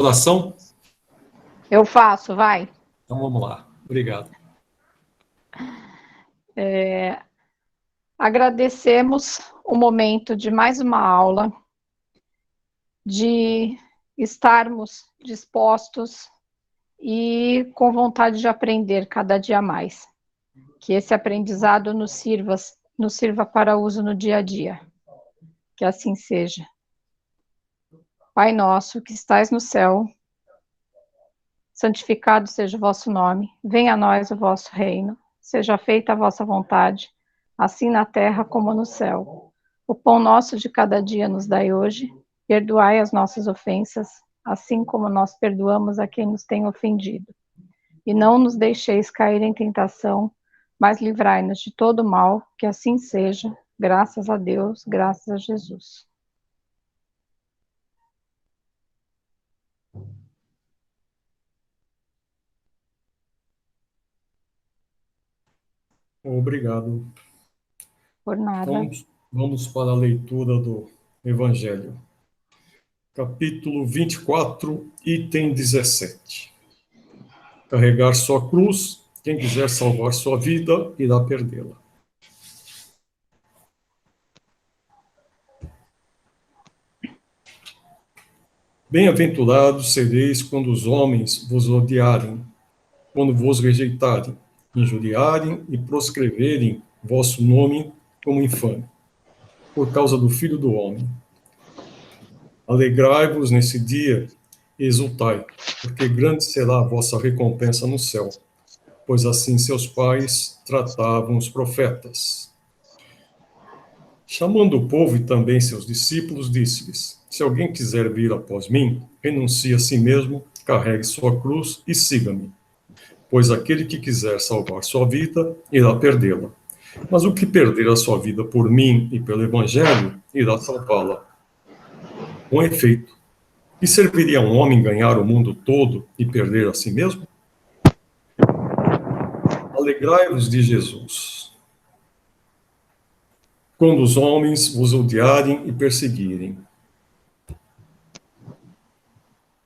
Saudação? Eu faço, vai. Então vamos lá. Obrigado. Agradecemos o momento de mais uma aula, de estarmos dispostos e com vontade de aprender cada dia mais. Que esse aprendizado nos sirva para uso no dia a dia. Que assim seja. Pai nosso, que estais no céu, santificado seja o vosso nome, venha a nós o vosso reino, seja feita a vossa vontade, assim na terra como no céu. O pão nosso de cada dia nos dai hoje, perdoai as nossas ofensas, assim como nós perdoamos a quem nos tem ofendido. E não nos deixeis cair em tentação, mas livrai-nos de todo mal, que assim seja, graças a Deus, graças a Jesus. Obrigado. Por nada. Então, vamos para a leitura do Evangelho. Capítulo 24, item 17. Carregar sua cruz, quem quiser salvar sua vida, irá perdê-la. Bem-aventurados sereis quando os homens vos odiarem, quando vos rejeitarem, injuriarem e proscreverem vosso nome como infame, por causa do Filho do Homem. Alegrai-vos nesse dia e exultai, porque grande será a vossa recompensa no céu, pois assim seus pais tratavam os profetas. Chamando o povo e também seus discípulos, disse-lhes: se alguém quiser vir após mim, renuncie a si mesmo, carregue sua cruz e siga-me. Pois aquele que quiser salvar sua vida, irá perdê-la. Mas o que perder a sua vida por mim e pelo Evangelho, irá salvá-la. Com efeito, que serviria a um homem ganhar o mundo todo e perder a si mesmo? Alegrai-vos de Jesus. Quando os homens vos odiarem e perseguirem,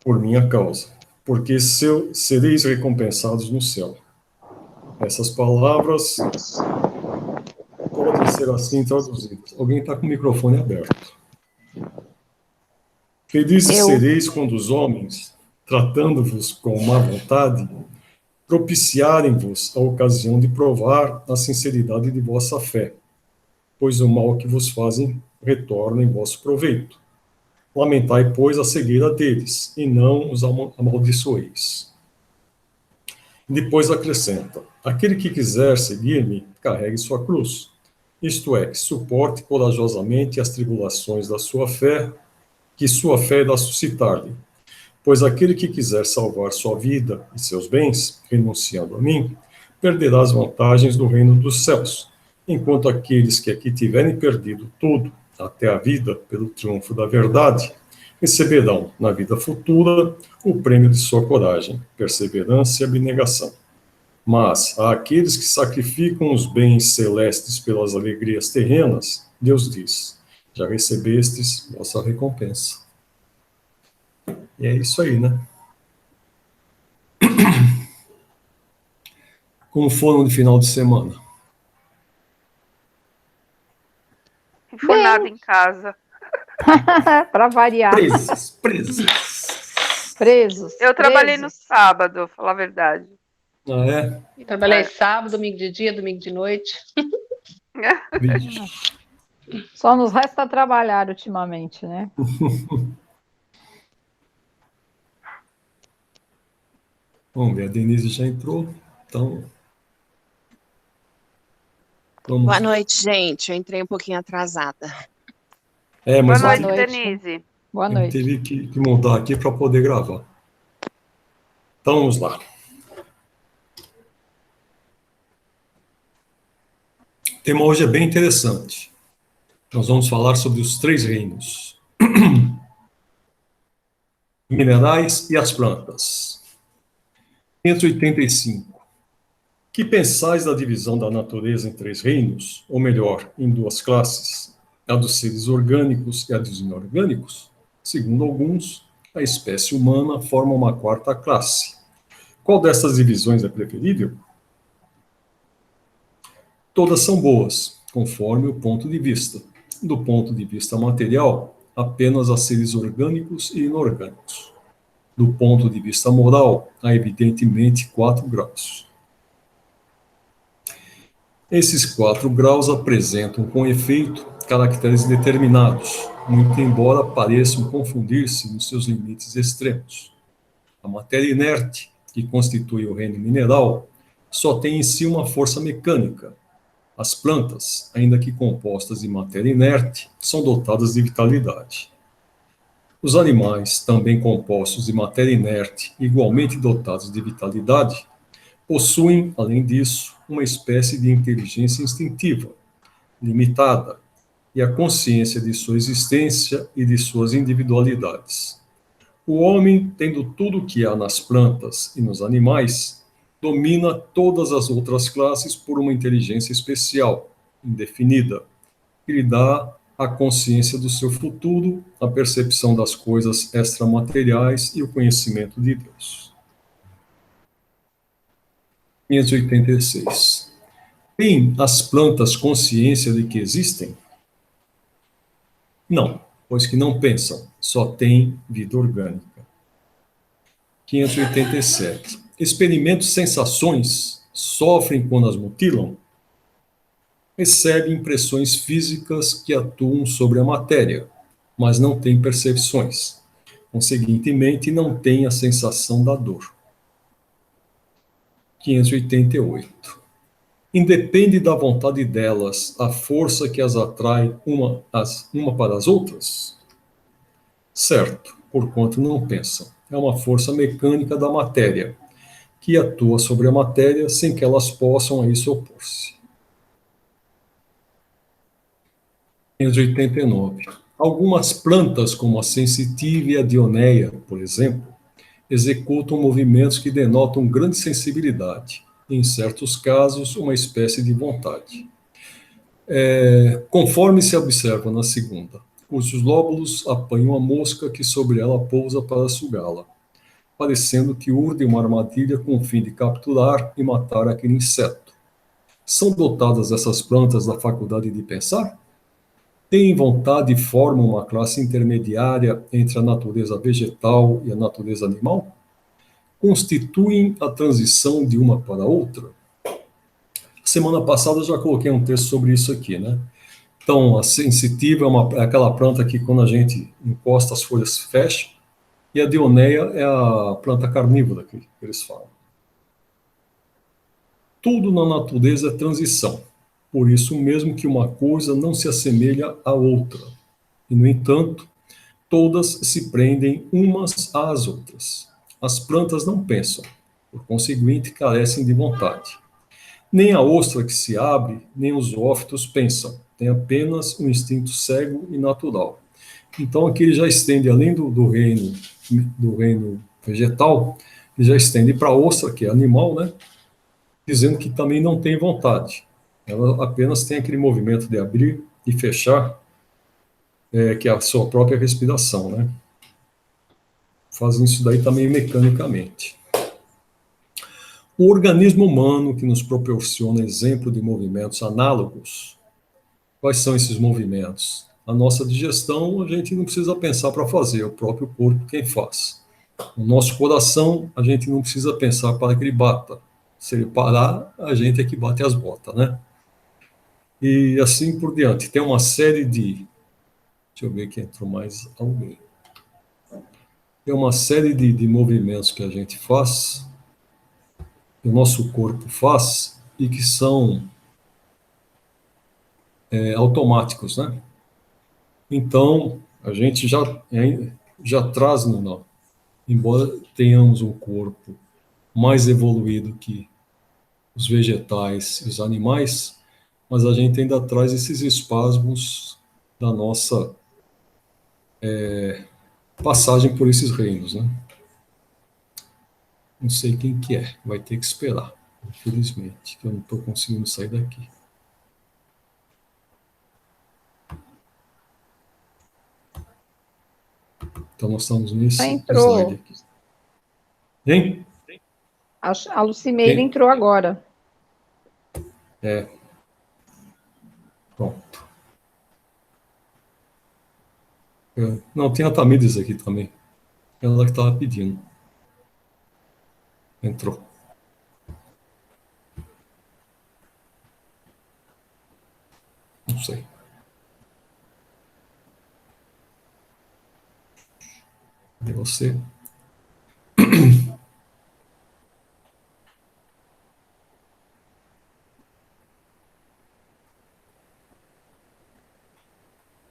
por minha causa, porque sereis recompensados no céu. Essas palavras podem ser assim traduzidas. Alguém está com o microfone aberto. Felizes sereis quando os homens, tratando-vos com má vontade, propiciarem-vos a ocasião de provar a sinceridade de vossa fé, pois o mal que vos fazem retorna em vosso proveito. Lamentai, pois, a cegueira deles, e não os amaldiçoeis. Depois acrescenta: aquele que quiser seguir-me, carregue sua cruz. Isto é, que suporte corajosamente as tribulações da sua fé, que sua fé irá suscitar-lhe. Pois aquele que quiser salvar sua vida e seus bens, renunciando a mim, perderá as vantagens do reino dos céus, enquanto aqueles que aqui tiverem perdido tudo, até a vida, pelo triunfo da verdade, receberão, na vida futura, o prêmio de sua coragem, perseverança e abnegação. Mas àqueles que sacrificam os bens celestes pelas alegrias terrenas, Deus diz: já recebestes vossa recompensa. E é isso aí, né? Como foram de final de semana? Enfornado em casa. Para variar. Presos. Eu trabalhei no sábado, vou falar a verdade. Ah, é? Eu trabalhei sábado, domingo de dia, domingo de noite. Só nos resta trabalhar ultimamente, né? Vamos ver, a Denise já entrou, então... Boa noite, gente. Eu entrei um pouquinho atrasada. Mas boa noite, Denise. Boa noite. Teve que mudar aqui para poder gravar. Então, vamos lá. O tema hoje é bem interessante. Nós vamos falar sobre os três reinos. Minerais e as plantas. 585. Que pensais da divisão da natureza em três reinos, ou melhor, em duas classes, a dos seres orgânicos e a dos inorgânicos? Segundo alguns, A espécie humana forma uma quarta classe. Qual dessas divisões é preferível? Todas são boas, conforme o ponto de vista. Do ponto de vista material, apenas há seres orgânicos e inorgânicos. Do ponto de vista moral, há evidentemente 4 graus. Esses 4 graus apresentam, com efeito, caracteres determinados, muito embora pareçam confundir-se nos seus limites extremos. A matéria inerte, que constitui o reino mineral, só tem em si uma força mecânica. As plantas, ainda que compostas de matéria inerte, são dotadas de vitalidade. Os animais, também compostos de matéria inerte, igualmente dotados de vitalidade, possuem, além disso, uma espécie de inteligência instintiva, limitada, e a consciência de sua existência e de suas individualidades. O homem, tendo tudo o que há nas plantas e nos animais, domina todas as outras classes por uma inteligência especial, indefinida, que lhe dá a consciência do seu futuro, a percepção das coisas extramateriais e o conhecimento de Deus. 586. Têm as plantas consciência de que existem? Não, pois que não pensam, só têm vida orgânica. 587. Experimentam sensações, sofrem quando as mutilam? Recebem impressões físicas que atuam sobre a matéria, mas não têm percepções. Conseguintemente, não têm a sensação da dor. 588. Independe da vontade delas a força que as atrai uma para as outras? Certo, porquanto não pensam. É uma força mecânica da matéria, que atua sobre a matéria sem que elas possam a isso opor-se. 589. Algumas plantas, como a sensitiva e a dioneia, por exemplo, executam movimentos que denotam grande sensibilidade, e, em certos casos, uma espécie de vontade. Conforme se observa na segunda, cujos lóbulos apanham a mosca que sobre ela pousa para sugá-la, parecendo que urde uma armadilha com o fim de capturar e matar aquele inseto. São dotadas essas plantas da faculdade de pensar? Têm vontade e formam uma classe intermediária entre a natureza vegetal e a natureza animal? Constituem a transição de uma para outra? Semana passada eu já coloquei um texto sobre isso aqui, né? Então, a sensitiva é aquela planta que quando a gente encosta as folhas fecha, e a dioneia é a planta carnívora que eles falam. Tudo na natureza é transição, por isso mesmo que uma coisa não se assemelha à outra. E, no entanto, todas se prendem umas às outras. As plantas não pensam, por conseguinte, carecem de vontade. Nem a ostra que se abre, nem os zoófitos pensam, tem apenas um instinto cego e natural. Então, aqui ele já estende, além do reino vegetal, ele já estende para a ostra, que é animal, né? Dizendo que também não tem vontade. Ela apenas tem aquele movimento de abrir e fechar, que é a sua própria respiração, né? Fazem isso daí também mecanicamente. O organismo humano que nos proporciona exemplo de movimentos análogos. Quais são esses movimentos? A nossa digestão a gente não precisa pensar para fazer, é o próprio corpo quem faz. O nosso coração a gente não precisa pensar para que ele bata. Se ele parar, a gente é que bate as botas, né? E assim por diante. Tem uma série de... Deixa eu ver que entrou mais alguém. Tem uma série de movimentos que a gente faz, que o nosso corpo faz, e que são automáticos, né? Então, a gente já traz, embora tenhamos um corpo mais evoluído que os vegetais e os animais, mas a gente ainda traz esses espasmos da nossa passagem por esses reinos, né? Não sei quem que é, vai ter que esperar, infelizmente, que eu não estou conseguindo sair daqui. Então, nós estamos nesse entrou. slide aqui. Hein? A Lucimeira entrou agora. Pronto. Não, tem a Tamires aqui também. Ela que estava pedindo. Entrou. Não sei. E você?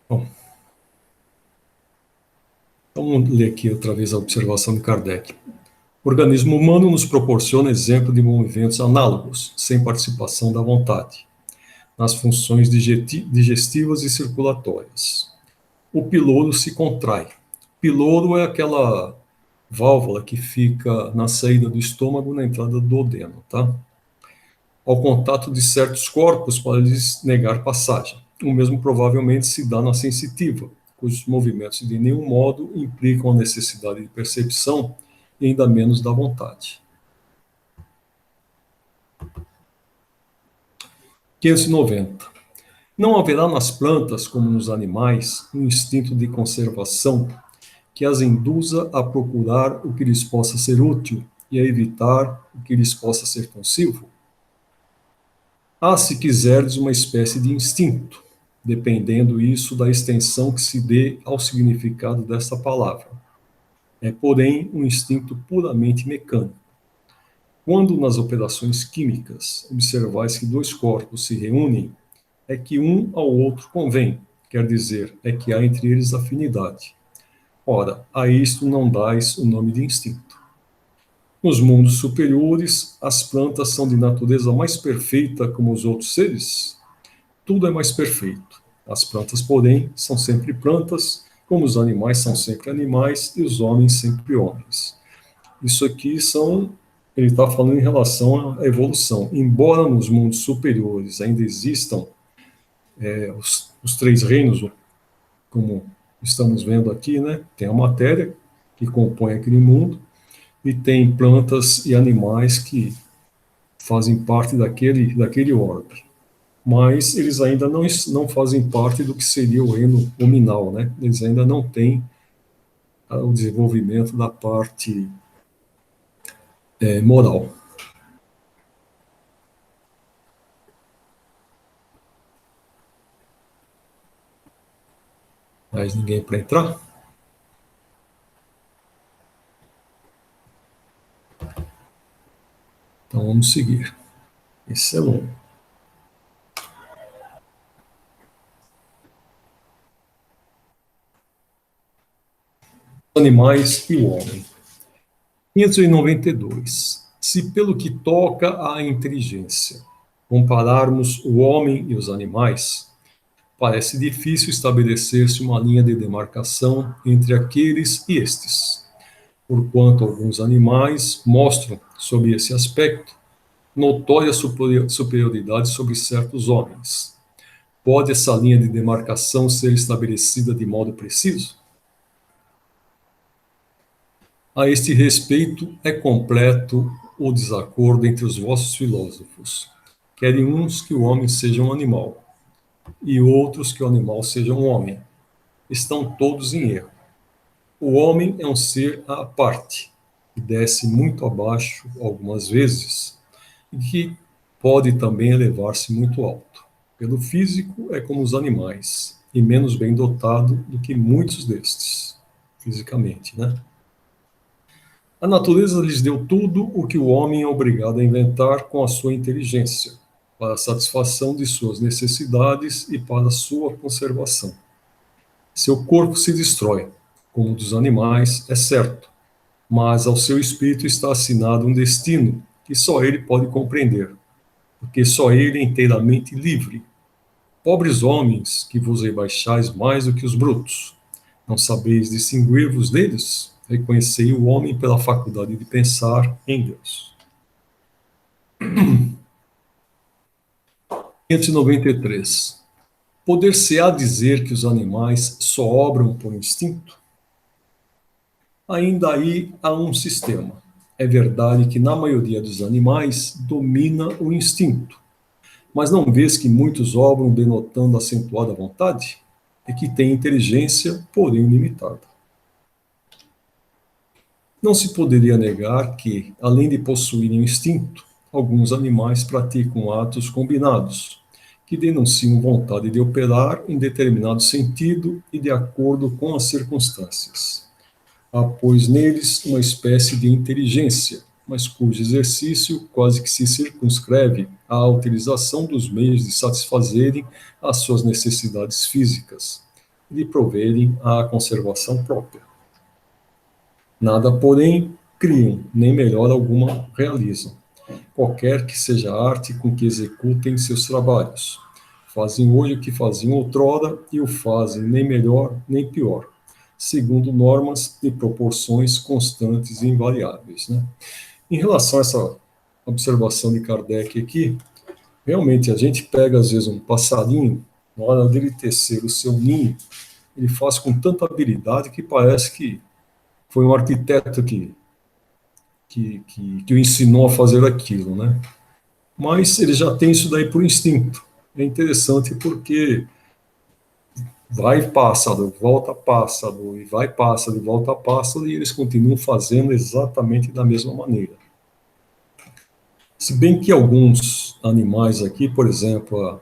Bom. Vamos ler aqui outra vez a observação de Kardec. O organismo humano nos proporciona exemplo de movimentos análogos, sem participação da vontade, nas funções digestivas e circulatórias. O piloro se contrai. Piloro é aquela válvula que fica na saída do estômago, na entrada do duodeno, tá? Ao contato de certos corpos para lhes negar passagem. O mesmo provavelmente se dá na sensitiva, cujos movimentos de nenhum modo implicam a necessidade de percepção e ainda menos da vontade. 590. Não haverá nas plantas, como nos animais, um instinto de conservação que as induza a procurar o que lhes possa ser útil e a evitar o que lhes possa ser nocivo? Há, se quiserdes, uma espécie de instinto, dependendo isso da extensão que se dê ao significado desta palavra. É, porém, um instinto puramente mecânico. Quando nas operações químicas observais que dois corpos se reúnem, é que um ao outro convém, quer dizer, é que há entre eles afinidade. Ora, a isto não dais o nome de instinto. Nos mundos superiores, as plantas são de natureza mais perfeita como os outros seres? Tudo é mais perfeito. As plantas, porém, são sempre plantas, como os animais são sempre animais e os homens sempre homens. Isso aqui ele está falando em relação à evolução. Embora nos mundos superiores ainda existam os três reinos, como estamos vendo aqui, né? Tem a matéria que compõe aquele mundo e tem plantas e animais que fazem parte daquele orbe. Mas eles ainda não fazem parte do que seria o reino nominal, né? Eles ainda não têm o desenvolvimento da parte moral. Mais ninguém para entrar? Então vamos seguir. Esse é longo. Animais e o homem. 592. Se pelo que toca à inteligência compararmos o homem e os animais, parece difícil estabelecer-se uma linha de demarcação entre aqueles e estes, porquanto alguns animais mostram, sob esse aspecto, notória superioridade sobre certos homens. Pode essa linha de demarcação ser estabelecida de modo preciso? A este respeito, é completo o desacordo entre os vossos filósofos. Querem uns que o homem seja um animal, e outros que o animal seja um homem. Estão todos em erro. O homem é um ser à parte, que desce muito abaixo algumas vezes, e que pode também elevar-se muito alto. Pelo físico, é como os animais, e menos bem dotado do que muitos destes, fisicamente, né? A natureza lhes deu tudo o que o homem é obrigado a inventar com a sua inteligência, para a satisfação de suas necessidades e para a sua conservação. Seu corpo se destrói, como o dos animais, é certo, mas ao seu espírito está assinado um destino que só ele pode compreender, porque só ele é inteiramente livre. Pobres homens, que vos rebaixais mais do que os brutos, não sabeis distinguir-vos deles? Reconhecei o homem pela faculdade de pensar em Deus. 593. Poder-se-á dizer que os animais só obram por instinto? Ainda aí há um sistema. É verdade que na maioria dos animais domina o instinto, mas não vês que muitos obram denotando acentuada vontade? É que têm inteligência, porém limitada. Não se poderia negar que, além de possuírem o instinto, alguns animais praticam atos combinados, que denunciam vontade de operar em determinado sentido e de acordo com as circunstâncias. Há, pois, neles uma espécie de inteligência, mas cujo exercício quase que se circunscreve à utilização dos meios de satisfazerem as suas necessidades físicas e de proverem à conservação própria. Nada, porém, criam, nem melhor alguma realizam, qualquer que seja a arte com que executem seus trabalhos. Fazem hoje o que faziam outrora e o fazem nem melhor nem pior, segundo normas e proporções constantes e invariáveis, né? Em relação a essa observação de Kardec aqui, realmente a gente pega às vezes um passarinho, na hora dele tecer o seu ninho, ele faz com tanta habilidade que parece que foi um arquiteto que o ensinou a fazer aquilo, né? Mas ele já tem isso daí por instinto. É interessante porque vai pássaro, volta pássaro, e vai pássaro, e volta pássaro, e eles continuam fazendo exatamente da mesma maneira. Se bem que alguns animais aqui, por exemplo,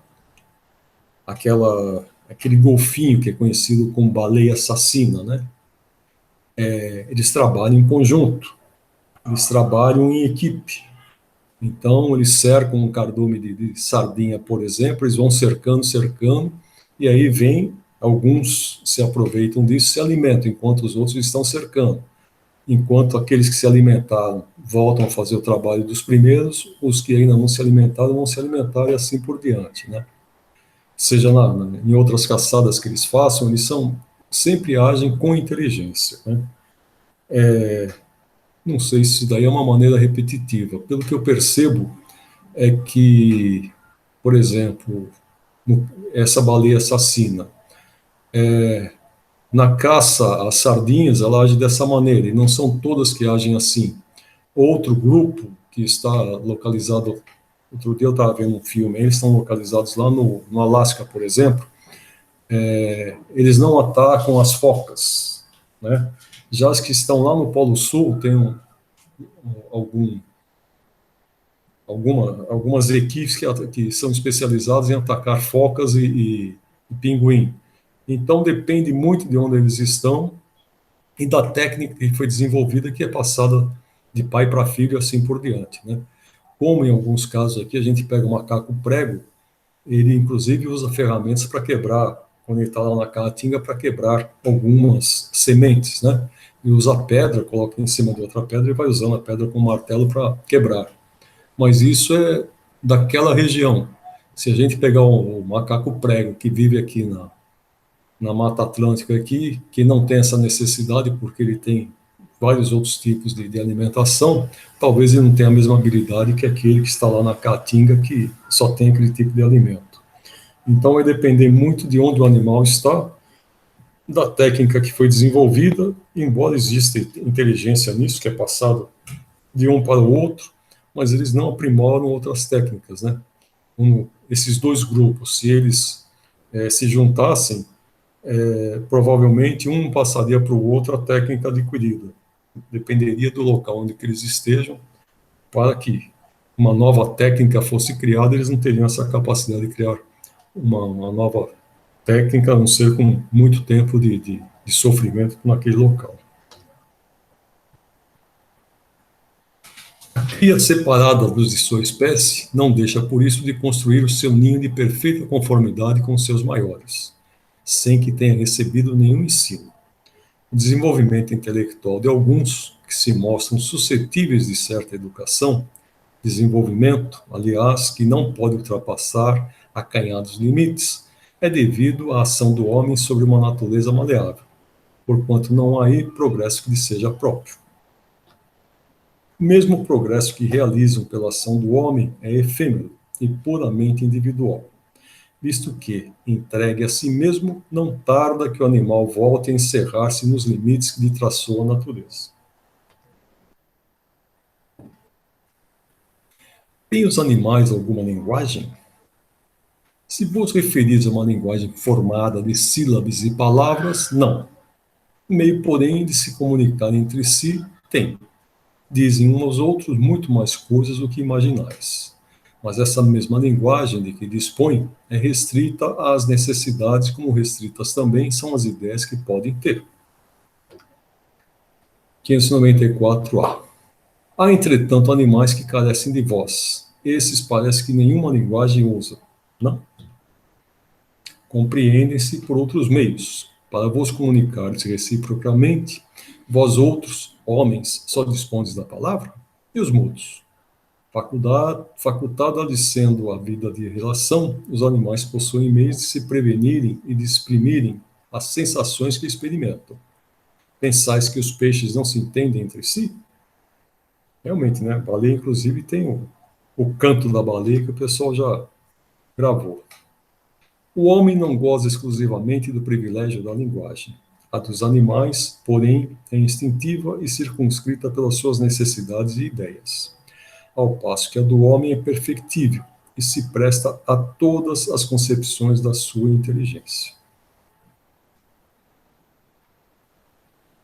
aquele golfinho que é conhecido como baleia assassina, né? Eles trabalham em conjunto, eles trabalham em equipe. Então, eles cercam um cardume de sardinha, por exemplo, eles vão cercando, cercando, e aí vem, alguns se aproveitam disso, se alimentam, enquanto os outros estão cercando. Enquanto aqueles que se alimentaram voltam a fazer o trabalho dos primeiros, os que ainda não se alimentaram vão se alimentar e assim por diante, né? Seja em outras caçadas que eles façam, eles sempre agem com inteligência, né? Não sei se isso daí é uma maneira repetitiva. Pelo que eu percebo, é que, por exemplo, essa baleia assassina, na caça às sardinhas, ela age dessa maneira, e não são todas que agem assim. Outro grupo que está localizado, outro dia eu estava vendo um filme, eles estão localizados lá no Alasca, por exemplo, eles não atacam as focas, né? Já as que estão lá no Polo Sul, tem algumas equipes que são especializadas em atacar focas e pinguim. Então, depende muito de onde eles estão e da técnica que foi desenvolvida, que é passada de pai para filho, assim por diante, né? Como em alguns casos aqui, a gente pega o macaco prego, ele inclusive usa ferramentas para quebrar, quando ele está lá na caatinga, para quebrar algumas sementes, né? E usa a pedra, coloca em cima de outra pedra e vai usando a pedra com martelo para quebrar. Mas isso é daquela região. Se a gente pegar o macaco prego que vive aqui na Mata Atlântica aqui, que não tem essa necessidade porque ele tem vários outros tipos de alimentação, talvez ele não tenha a mesma habilidade que aquele que está lá na Caatinga, que só tem aquele tipo de alimento. Então vai depender muito de onde o animal está, da técnica que foi desenvolvida, embora exista inteligência nisso, que é passado de um para o outro, mas eles não aprimoram outras técnicas, né? Esses dois grupos, se eles se juntassem, provavelmente um passaria para o outro a técnica adquirida. Dependeria do local onde que eles estejam, para que uma nova técnica fosse criada, eles não teriam essa capacidade de criar uma nova técnica, a não ser com muito tempo de sofrimento naquele local. A cria separada dos de sua espécie não deixa, por isso, de construir o seu ninho de perfeita conformidade com seus maiores, sem que tenha recebido nenhum ensino. O desenvolvimento intelectual de alguns, que se mostram suscetíveis de certa educação, desenvolvimento, aliás, que não pode ultrapassar acanhados limites, é devido à ação do homem sobre uma natureza maleável, porquanto não há aí progresso que lhe seja próprio. Mesmo o progresso que realizam pela ação do homem é efêmero e puramente individual. visto que, entregue a si mesmo, não tarda que o animal volte a encerrar-se nos limites que lhe traçou a natureza. Têm os animais alguma linguagem? Se vos referis a uma linguagem formada de sílabas e palavras, não. Meio, porém, de se comunicar entre si, tem. Dizem uns aos outros muito mais coisas do que imaginais. Mas essa mesma linguagem de que dispõem é restrita às necessidades, como restritas também são as ideias que podem ter. 594A. Há, entretanto, animais que carecem de voz. Esses parece que nenhuma linguagem usam. Não? Compreendem-se por outros meios. Para vos comunicares reciprocamente, vós outros, homens, só dispondes da palavra? E os mudos? Facultada lhe sendo a vida de relação, os animais possuem meios de se prevenirem e de exprimirem as sensações que experimentam. Pensais que os peixes não se entendem entre si? Realmente, né? A baleia, inclusive, tem o canto da baleia que o pessoal já gravou. O homem não goza exclusivamente do privilégio da linguagem. A dos animais, porém, é instintiva e circunscrita pelas suas necessidades e ideias, ao passo que a do homem é perfectível e se presta a todas as concepções da sua inteligência.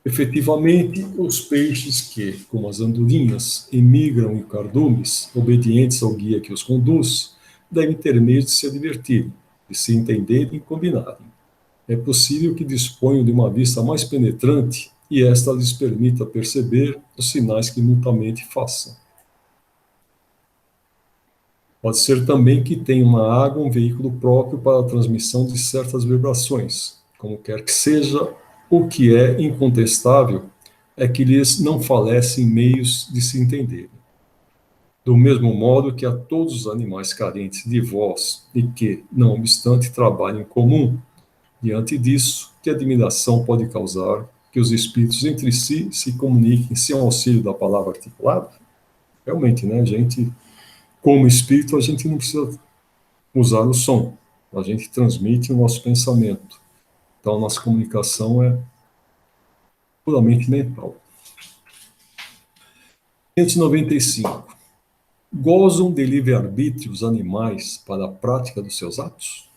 Efetivamente, os peixes que, como as andorinhas, emigram em cardumes, obedientes ao guia que os conduz, devem ter meios de se divertirem, de se entenderem e combinarem. É possível que disponham de uma vista mais penetrante e esta lhes permita perceber os sinais que mutuamente façam. Pode ser também que tenham na água um veículo próprio para a transmissão de certas vibrações. Como quer que seja, o que é incontestável é que lhes não falecem meios de se entenderem. Do mesmo modo que a todos os animais carentes de voz e que, não obstante, trabalham em comum, diante disso, que admiração pode causar que os espíritos entre si se comuniquem sem auxílio da palavra articulada? Realmente, né, a gente, como espírito, a gente não precisa usar o som, a gente transmite o nosso pensamento. Então, a nossa comunicação é puramente mental. 595. Gozam de livre-arbítrio os animais para a prática dos seus atos?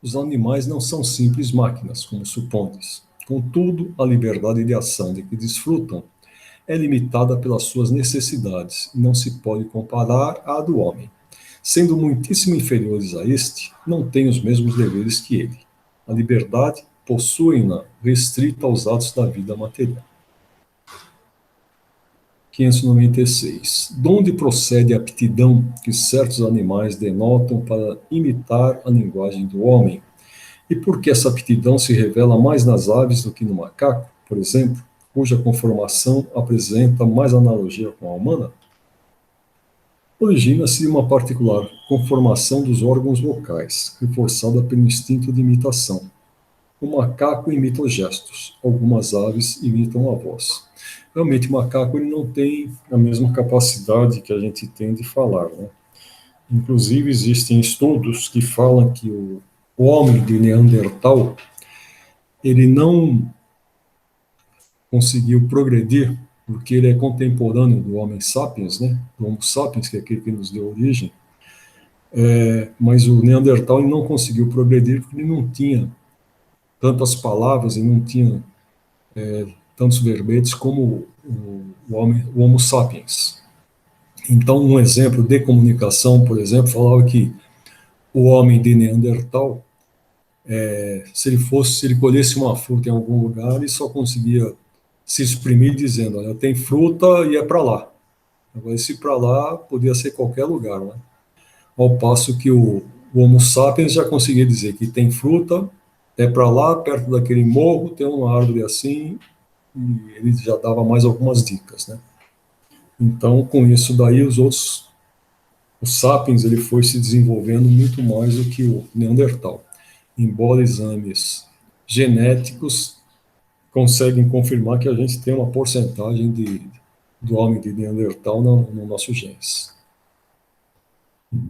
Os animais não são simples máquinas, como supondes. Contudo, a liberdade de ação de que desfrutam é limitada pelas suas necessidades e não se pode comparar à do homem. Sendo muitíssimo inferiores a este, não têm os mesmos deveres que ele. A liberdade possuem-na restrita aos atos da vida material. 596. De onde procede a aptidão que certos animais denotam para imitar a linguagem do homem? E por que essa aptidão se revela mais nas aves do que no macaco, por exemplo, cuja conformação apresenta mais analogia com a humana? Origina-se de uma particular conformação dos órgãos vocais, reforçada pelo instinto de imitação. O macaco imita os gestos, algumas aves imitam a voz. Realmente, o macaco ele não tem a mesma capacidade que a gente tem de falar, né? Inclusive, existem estudos que falam que o homem de Neandertal, ele não conseguiu progredir, porque ele é contemporâneo do Homo sapiens, né? Do Homo sapiens, que é aquele que nos deu origem, mas o Neandertal ele não conseguiu progredir porque ele não tinha tantas palavras e não tinha tantos verbetes como o Homo sapiens. Então, um exemplo de comunicação, por exemplo, falava que o homem de Neandertal, se ele colhesse uma fruta em algum lugar, ele só conseguia se exprimir dizendo, olha, tem fruta e é para lá. Agora, esse para lá podia ser qualquer lugar, né? Ao passo que o Homo sapiens já conseguia dizer que tem fruta, é para lá, perto daquele morro, tem uma árvore assim, e ele já dava mais algumas dicas, né? Então, com isso daí, os sapiens, ele foi se desenvolvendo muito mais do que o Neandertal. Embora exames genéticos conseguem confirmar que a gente tem uma porcentagem do homem de Neandertal no nosso genes.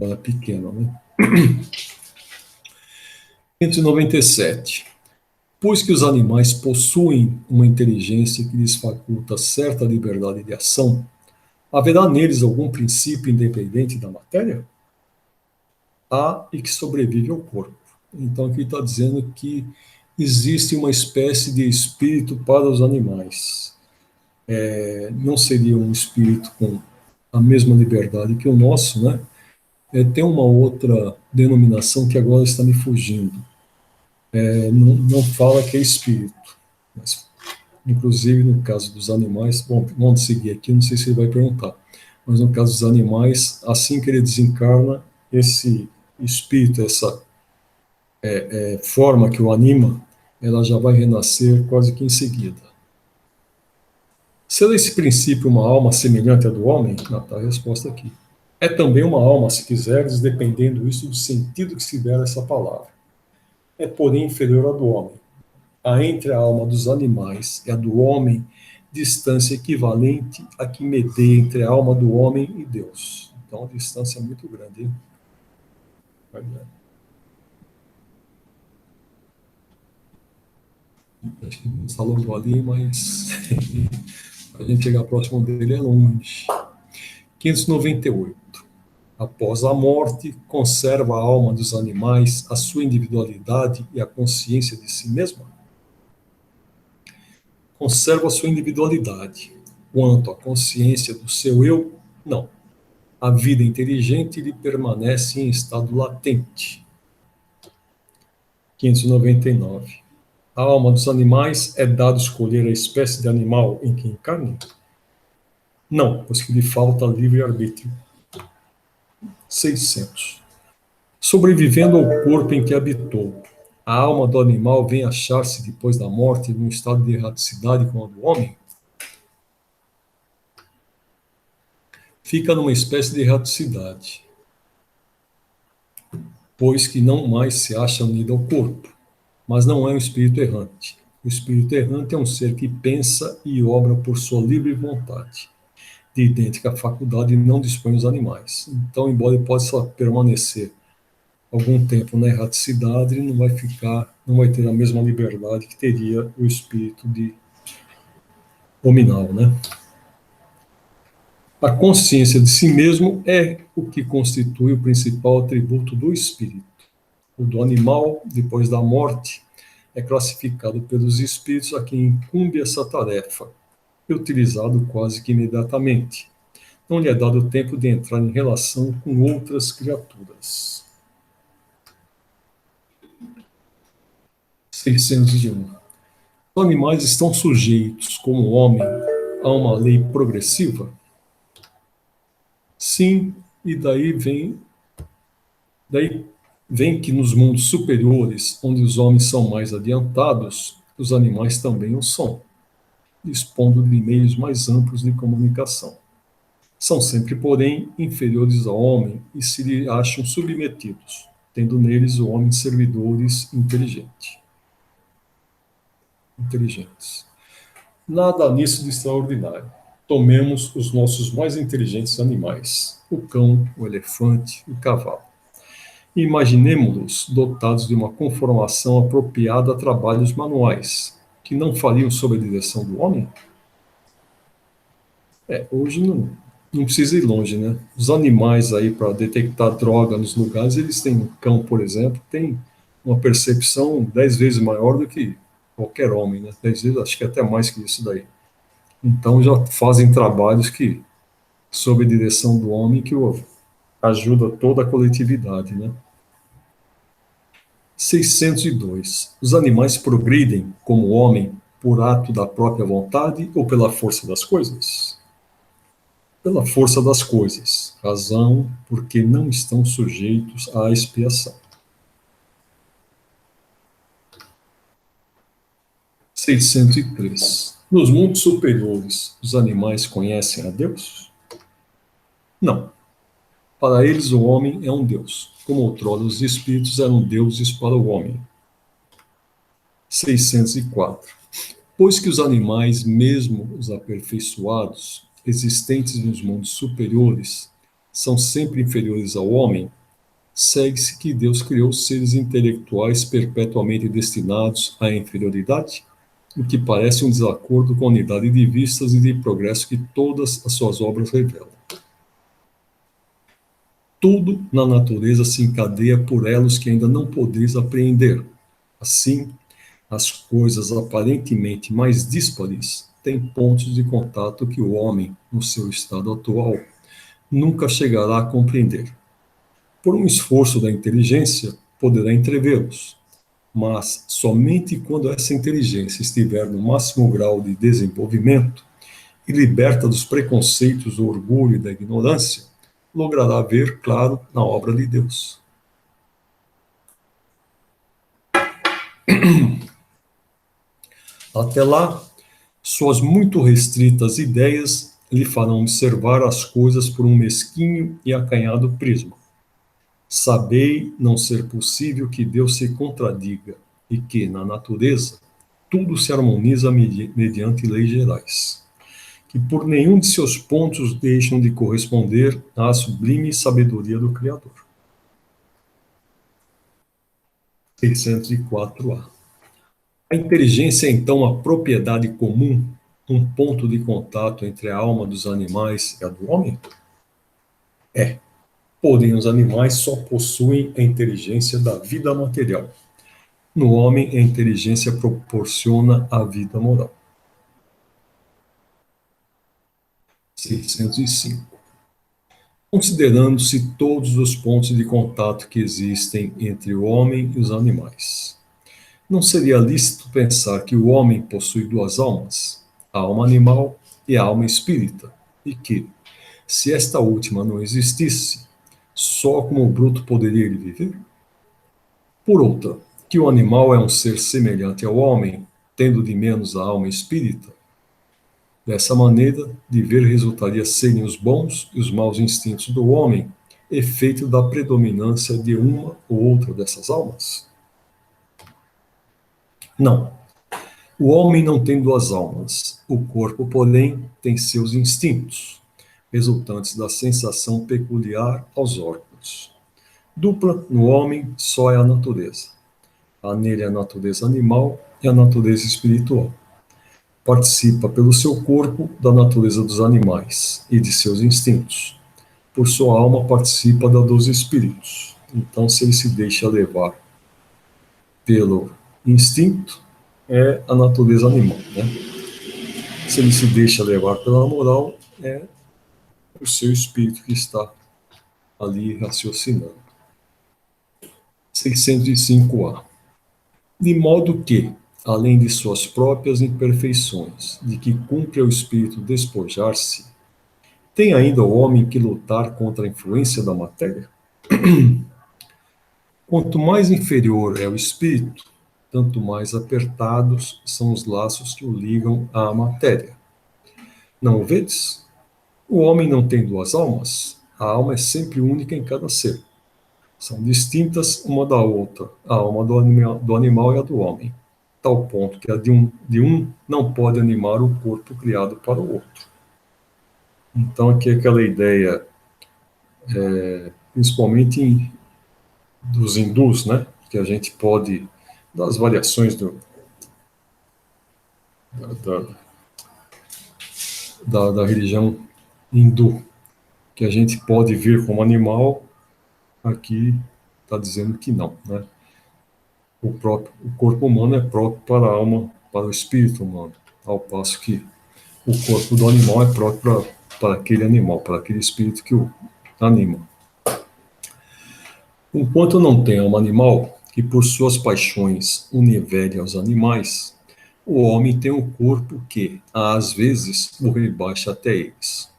É pequeno, né? 597. Pois que os animais possuem uma inteligência que lhes faculta certa liberdade de ação, haverá neles algum princípio independente da matéria? Há e que sobrevive ao corpo. Então aqui está dizendo que existe uma espécie de espírito para os animais. Não seria um espírito com a mesma liberdade que o nosso, né? Tem uma outra denominação que agora está me fugindo. Não fala que é espírito, mas, inclusive no caso dos animais, bom, vamos seguir aqui, não sei se ele vai perguntar, mas no caso dos animais, assim que ele desencarna, esse espírito, essa forma que o anima, ela já vai renascer quase que em seguida. Será esse princípio uma alma semelhante à do homem? Está a resposta aqui. É também uma alma, se quiseres, dependendo isso do sentido que se der a essa palavra. É, porém, inferior à do homem. Há entre a alma dos animais e a do homem distância equivalente a que medeia entre a alma do homem e Deus. Então, a distância é muito grande, hein? Acho que está logo ali, mas a gente chegar próximo dele é longe. 598. Após a morte, conserva a alma dos animais a sua individualidade e a consciência de si mesma? Conserva a sua individualidade. Quanto à consciência do seu eu, não. A vida inteligente lhe permanece em estado latente. 599. A alma dos animais é dado escolher a espécie de animal em que encarne? Não, pois que lhe falta livre-arbítrio. 600. Sobrevivendo ao corpo em que habitou, a alma do animal vem achar-se depois da morte num estado de erraticidade como a do homem? Fica numa espécie de erraticidade, pois que não mais se acha unido ao corpo, mas não é um espírito errante. O espírito errante é um ser que pensa e obra por sua livre vontade. De idêntica faculdade não dispõe os animais. Então, embora ele possa permanecer algum tempo na erraticidade, ele não vai ter a mesma liberdade que teria o espírito de hominal, né? A consciência de si mesmo é o que constitui o principal atributo do espírito. O do animal, depois da morte, é classificado pelos espíritos a quem incumbe essa tarefa, e utilizado quase que imediatamente. Não lhe é dado tempo de entrar em relação com outras criaturas. 601. Os animais estão sujeitos, como o homem, a uma lei progressiva? Sim, e daí vem que nos mundos superiores, onde os homens são mais adiantados, os animais também o são, dispondo de meios mais amplos de comunicação. São sempre, porém, inferiores ao homem e se lhe acham submetidos, tendo neles o homem servidores inteligentes. Nada nisso de extraordinário. Tomemos os nossos mais inteligentes animais, o cão, o elefante, o cavalo. Imaginemo-los dotados de uma conformação apropriada a trabalhos manuais, que não fariam sob a direção do homem? Hoje não precisa ir longe, né? Os animais aí, para detectar droga nos lugares, eles têm, um cão, por exemplo, tem uma percepção 10 vezes maior do que qualquer homem, né? 10 vezes, acho que até mais que isso daí. Então já fazem trabalhos que, sob a direção do homem, que ajuda toda a coletividade, né? 602. Os animais progridem, como o homem, por ato da própria vontade ou pela força das coisas? Pela força das coisas, razão porque não estão sujeitos à expiação. 603. Nos mundos superiores, os animais conhecem a Deus? Não. Para eles, o homem é um Deus, como outrora os espíritos eram deuses para o homem. 604. Pois que os animais, mesmo os aperfeiçoados, existentes nos mundos superiores, são sempre inferiores ao homem, segue-se que Deus criou seres intelectuais perpetuamente destinados à inferioridade, o que parece um desacordo com a unidade de vistas e de progresso que todas as suas obras revelam. Tudo na natureza se encadeia por elos que ainda não podeis apreender. Assim, as coisas aparentemente mais díspares têm pontos de contato que o homem, no seu estado atual, nunca chegará a compreender. Por um esforço da inteligência, poderá entrevê-los, mas somente quando essa inteligência estiver no máximo grau de desenvolvimento e liberta dos preconceitos, do orgulho e da ignorância, logrará ver claro na obra de Deus. Até lá, suas muito restritas ideias lhe farão observar as coisas por um mesquinho e acanhado prisma. Sabei não ser possível que Deus se contradiga e que, na natureza, tudo se harmoniza mediante leis gerais, que por nenhum de seus pontos deixam de corresponder à sublime sabedoria do Criador. 604A. A inteligência é então a propriedade comum, um ponto de contato entre a alma dos animais e a do homem? É. Porém, os animais só possuem a inteligência da vida material. No homem, a inteligência proporciona a vida moral. 605. Considerando-se todos os pontos de contato que existem entre o homem e os animais, não seria lícito pensar que o homem possui duas almas, a alma animal e a alma espírita, e que, se esta última não existisse, só como o bruto poderia ele viver? Por outra, que o animal é um ser semelhante ao homem, tendo de menos a alma espírita. Dessa maneira, de ver resultaria serem os bons e os maus instintos do homem, efeito da predominância de uma ou outra dessas almas? Não. O homem não tem duas almas. O corpo, porém, tem seus instintos, resultantes da sensação peculiar aos órgãos. Dupla no homem só é a natureza. Há nele a natureza animal e a natureza espiritual. Participa pelo seu corpo da natureza dos animais e de seus instintos. Por sua alma participa da dos espíritos. Então, se ele se deixa levar pelo instinto, é a natureza animal, né? Se ele se deixa levar pela moral, é o seu espírito que está ali raciocinando. 605A. De modo que, além de suas próprias imperfeições, de que cumpre ao espírito despojar-se, tem ainda o homem que lutar contra a influência da matéria? Quanto mais inferior é o espírito, tanto mais apertados são os laços que o ligam à matéria. Não o vedes? O homem não tem duas almas. A alma é sempre única em cada ser. São distintas uma da outra, a alma do animal e a do homem, tal ponto que a de um não pode animar o corpo criado para o outro. Então, aqui é aquela ideia, principalmente dos hindus, né, que a gente pode, das variações da religião hindu, que a gente pode ver como animal. Aqui está dizendo que não, né? O corpo humano é próprio para a alma, para o espírito humano, ao passo que o corpo do animal é próprio para aquele animal, para aquele espírito que o anima. Enquanto não tem alma animal, que por suas paixões univere aos animais, o homem tem um corpo que, às vezes, o rebaixa até eles.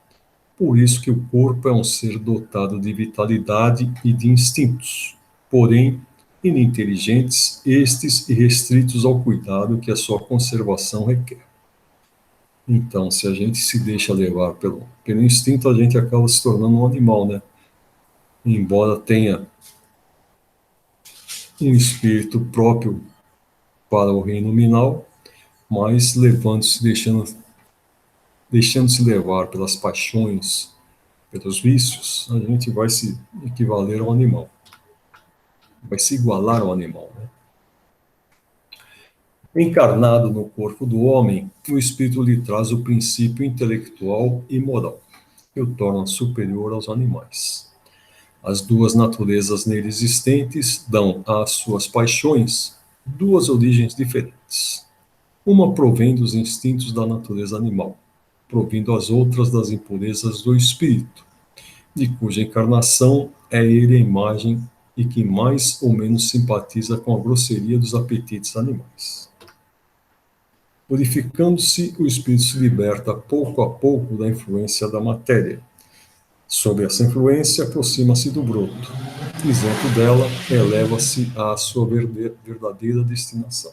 Por isso que o corpo é um ser dotado de vitalidade e de instintos, porém ininteligentes, estes e restritos ao cuidado que a sua conservação requer. Então, se a gente se deixa levar pelo instinto, a gente acaba se tornando um animal, né? Embora tenha um espírito próprio para o reino nominal, mas levando-se, deixando-se levar pelas paixões, pelos vícios, a gente vai se equivaler ao animal. vai se igualar ao animal, né? Encarnado no corpo do homem, o espírito lhe traz o princípio intelectual e moral, que o torna superior aos animais. As duas naturezas nele existentes dão às suas paixões duas origens diferentes. Uma provém dos instintos da natureza animal, provindo as outras das impurezas do espírito, de cuja encarnação é ele a imagem e que mais ou menos simpatiza com a grosseria dos apetites animais. Purificando-se, o espírito se liberta pouco a pouco da influência da matéria. Sob essa influência, aproxima-se do broto. Isento dela, eleva-se à sua verdadeira destinação.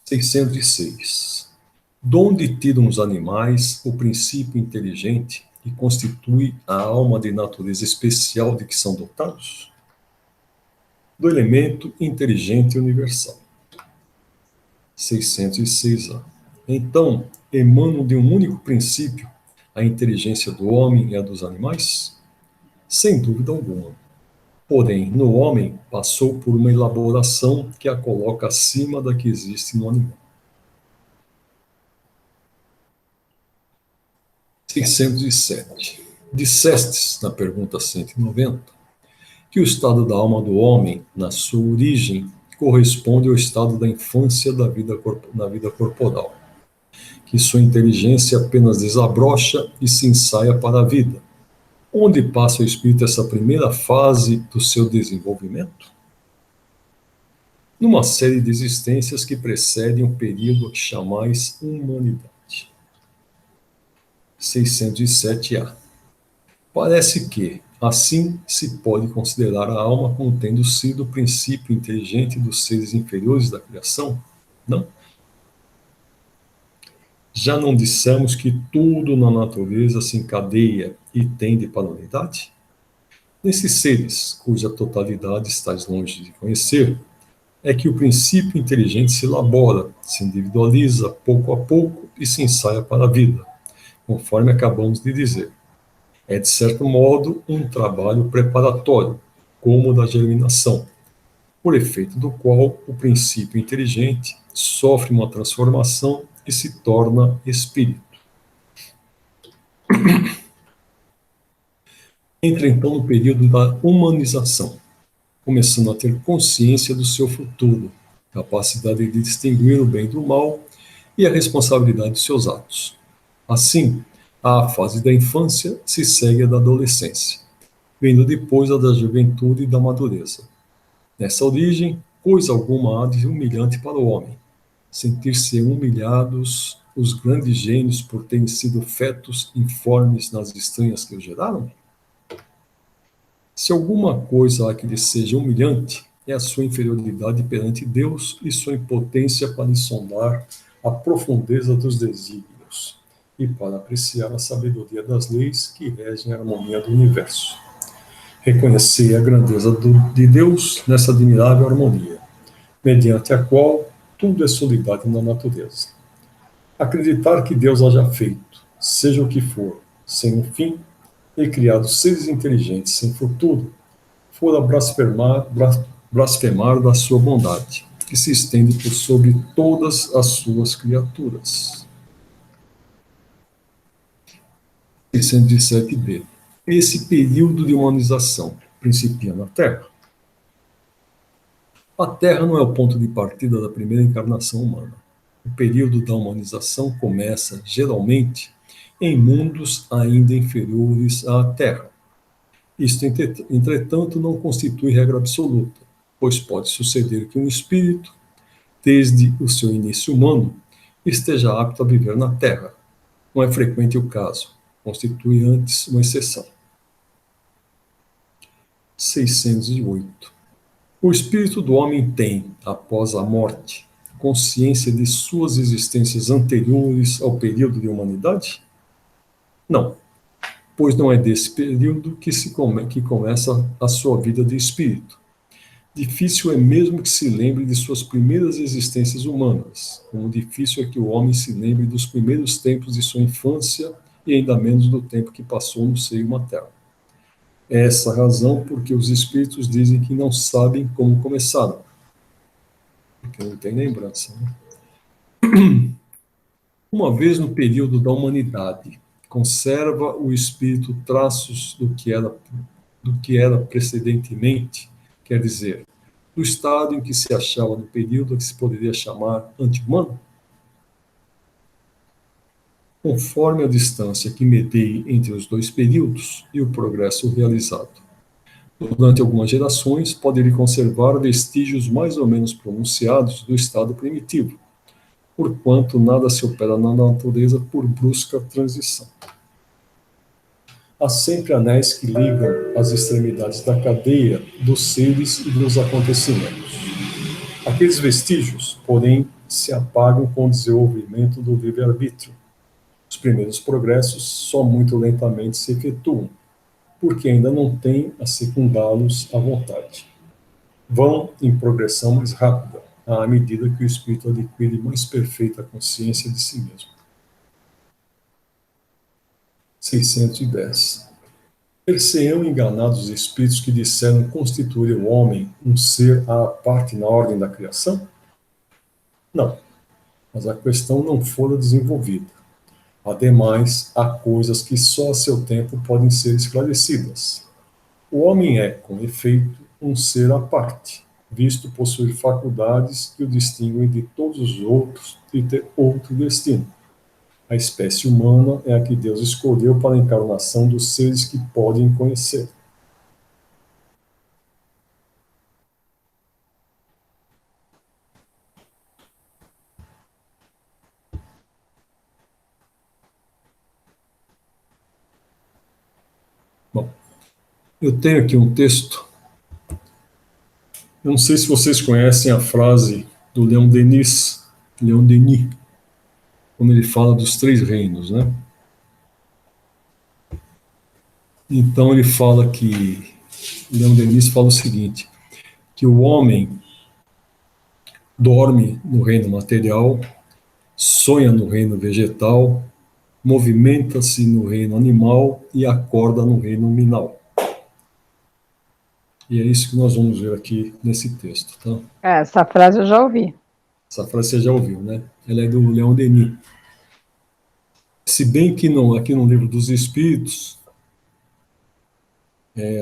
(606) Donde tiram os animais o princípio inteligente que constitui a alma de natureza especial de que são dotados? Do elemento inteligente universal. 606a. Então, emanam de um único princípio a inteligência do homem e a dos animais? Sem dúvida alguma. Porém, no homem passou por uma elaboração que a coloca acima da que existe no animal. 607. Dissestes, na pergunta 190, que o estado da alma do homem, na sua origem, corresponde ao estado da infância na vida corporal, que sua inteligência apenas desabrocha e se ensaia para a vida. Onde passa o espírito essa primeira fase do seu desenvolvimento? Numa série de existências que precedem o período a que chamais humanidade. 607a. Parece que, assim, se pode considerar a alma como tendo sido o princípio inteligente dos seres inferiores da criação? Não? Já não dissemos que tudo na natureza se encadeia e tende para a unidade? Nesses seres, cuja totalidade estás longe de conhecer, é que o princípio inteligente se elabora, se individualiza pouco a pouco e se ensaia para a vida, conforme acabamos de dizer. É, de certo modo, um trabalho preparatório, como o da germinação, por efeito do qual o princípio inteligente sofre uma transformação e se torna espírito. Entra então no período da humanização, começando a ter consciência do seu futuro, capacidade de distinguir o bem do mal e a responsabilidade de seus atos. Assim, a fase da infância se segue a da adolescência, vendo depois a da juventude e da madureza. Nessa origem, coisa alguma há de humilhante para o homem, sentir-se humilhados os grandes gênios por terem sido fetos informes nas estranhas que os geraram? Se alguma coisa há que lhe seja humilhante, é a sua inferioridade perante Deus e sua impotência para insondar a profundeza dos desígnios e para apreciar a sabedoria das leis que regem a harmonia do universo. Reconhecer a grandeza de Deus nessa admirável harmonia, mediante a qual tudo é solidade na natureza. Acreditar que Deus haja feito, seja o que for, sem um fim, e criado seres inteligentes sem futuro, fora blasfemar da sua bondade, que se estende por sobre todas as suas criaturas. 607b. Esse período de humanização principia na Terra. A Terra não é o ponto de partida da primeira encarnação humana. O período da humanização começa, geralmente, em mundos ainda inferiores à Terra. Isto, entretanto, não constitui regra absoluta, pois pode suceder que um espírito, desde o seu início humano, esteja apto a viver na Terra. Não é frequente o caso, constitui antes uma exceção. 608. O espírito do homem tem, após a morte, consciência de suas existências anteriores ao período de humanidade? Não, pois não é desse período que começa a sua vida de espírito. Difícil é mesmo que se lembre de suas primeiras existências humanas, como difícil é que o homem se lembre dos primeiros tempos de sua infância e ainda menos do tempo que passou no seio materno. É essa a razão porque os espíritos dizem que não sabem como começaram, porque não tem lembrança, né? Uma vez no período da humanidade, conserva o espírito traços do que era precedentemente, quer dizer, do estado em que se achava no período que se poderia chamar anti-humano? Conforme a distância que medei entre os dois períodos e o progresso realizado. Durante algumas gerações, pode-lhe conservar vestígios mais ou menos pronunciados do estado primitivo, porquanto nada se opera na natureza por brusca transição. Há sempre anéis que ligam as extremidades da cadeia dos seres e dos acontecimentos. Aqueles vestígios, porém, se apagam com o desenvolvimento do livre-arbítrio. Os primeiros progressos só muito lentamente se efetuam, porque ainda não têm a secundá-los à vontade. Vão em progressão mais rápida, à medida que o espírito adquire mais perfeita consciência de si mesmo. 610. Per-se-ão enganados os espíritos que disseram constituir o homem um ser à parte na ordem da criação? Não, mas a questão não fora desenvolvida. Ademais, há coisas que só a seu tempo podem ser esclarecidas. O homem é, com efeito, um ser à parte, visto possuir faculdades que o distinguem de todos os outros e ter outro destino. A espécie humana é a que Deus escolheu para a encarnação dos seres que podem conhecer. Bom, eu tenho aqui um texto. Eu não sei se vocês conhecem a frase do Leon Denis, quando ele fala dos três reinos, né? Então ele fala que, Leon Denis fala o seguinte, que o homem dorme no reino material, sonha no reino vegetal, movimenta-se no reino animal e acorda no reino nominal. E é isso que nós vamos ver aqui nesse texto, tá? Essa frase eu já ouvi. Essa frase você já ouviu, né? Ela é do Leon Denis. Se bem que aqui no Livro dos Espíritos,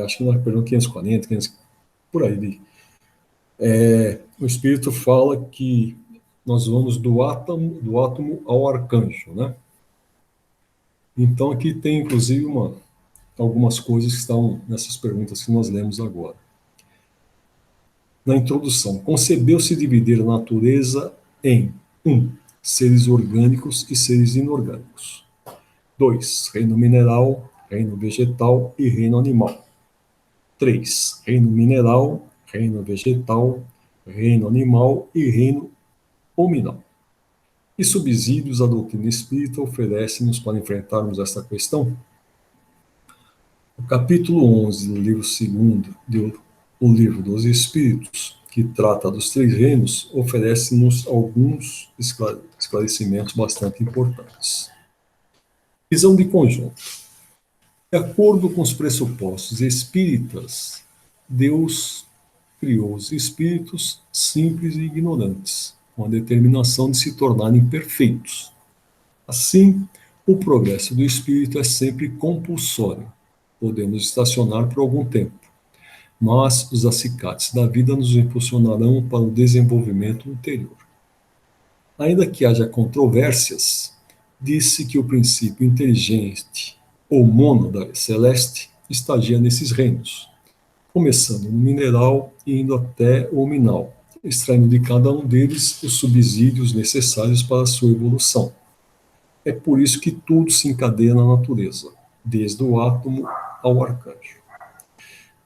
acho que na pergunta 540, 500, por aí, o Espírito fala que nós vamos do átomo ao arcanjo, né? Então aqui tem, inclusive, algumas coisas que estão nessas perguntas que nós lemos agora. Na introdução, concebeu-se dividir a natureza em 1. Seres orgânicos e seres inorgânicos. 2. Reino mineral, reino vegetal e reino animal. 3. Reino mineral, reino vegetal, reino animal e reino hominal. Que subsídios a doutrina espírita oferece-nos para enfrentarmos esta questão? O capítulo 11 do livro 2º, o Livro dos Espíritos, que trata dos três reinos, oferece-nos alguns esclarecimentos bastante importantes. Visão de conjunto. De acordo com os pressupostos espíritas, Deus criou os espíritos simples e ignorantes, com a determinação de se tornarem perfeitos. Assim, o progresso do espírito é sempre compulsório. Podemos estacionar por algum tempo, mas os acicates da vida nos impulsionarão para o desenvolvimento ulterior. Ainda que haja controvérsias, disse que o princípio inteligente, ou mônada celeste, estagia nesses reinos, começando no mineral e indo até o hominal, extraindo de cada um deles os subsídios necessários para a sua evolução. É por isso que tudo se encadeia na natureza, desde o átomo ao arcanjo.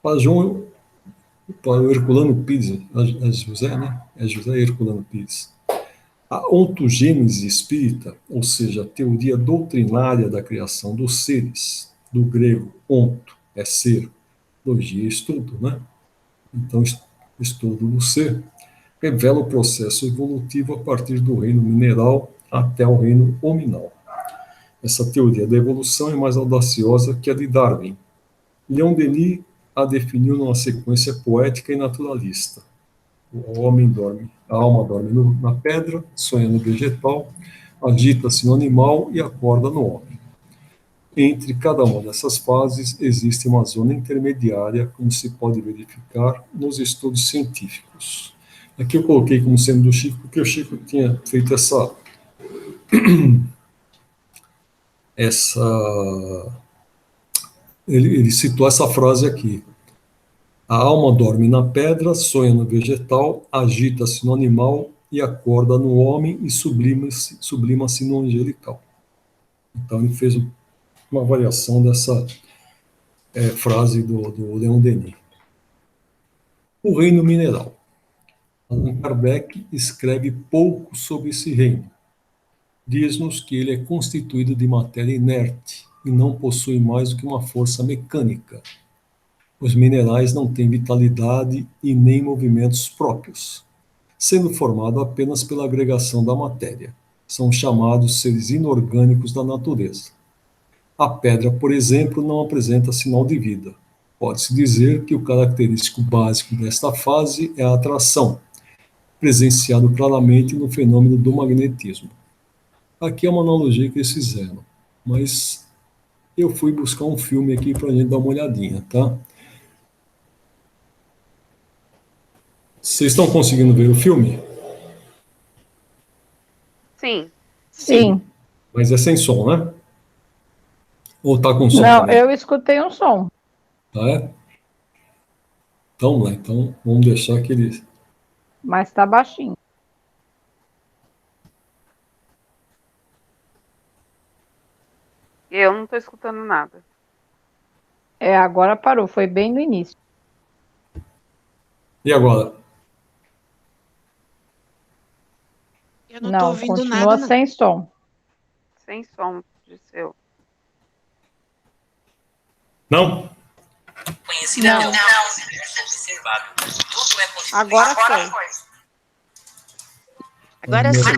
Para o Herculano Pires, é José, né? É José Herculano Pires. A ontogênese espírita, ou seja, a teoria doutrinária da criação dos seres, do grego onto, é ser, logia, estudo, né? Então, estudo do ser, revela o processo evolutivo a partir do reino mineral até o reino hominal. Essa teoria da evolução é mais audaciosa que a de Darwin. Leon Denis a definiu numa sequência poética e naturalista. O homem dorme, a alma dorme na pedra, sonha no vegetal, agita-se no animal e acorda no homem. Entre cada uma dessas fases existe uma zona intermediária, como se pode verificar nos estudos científicos. Aqui eu coloquei como sendo do Chico, porque o Chico tinha feito ele citou essa frase aqui. A alma dorme na pedra, sonha no vegetal, agita-se no animal e acorda no homem e sublima-se no angelical. Então ele fez uma variação dessa frase do Leon Denis. O reino mineral. Allan Kardec escreve pouco sobre esse reino. Diz-nos que ele é constituído de matéria inerte e não possui mais do que uma força mecânica. Os minerais não têm vitalidade e nem movimentos próprios, sendo formado apenas pela agregação da matéria. São chamados seres inorgânicos da natureza. A pedra, por exemplo, não apresenta sinal de vida. Pode-se dizer que o característico básico desta fase é a atração, presenciado claramente no fenômeno do magnetismo. Aqui é uma analogia que eles fizeram, mas eu fui buscar um filme aqui para a gente dar uma olhadinha, tá? Vocês estão conseguindo ver o filme? Sim. Sim. Mas é sem som, né? Ou tá com som? Não, também? eu escutei um som. Ah, é? Então vamos deixar que ele... Mas tá baixinho. Eu não estou escutando nada. Agora parou, foi bem no início. E agora? Eu não tô ouvindo continua nada, não. sem som. Sem som de seu. Não? Conhecida Não. observável. Tudo é constituído. Agora foi. Agora sim.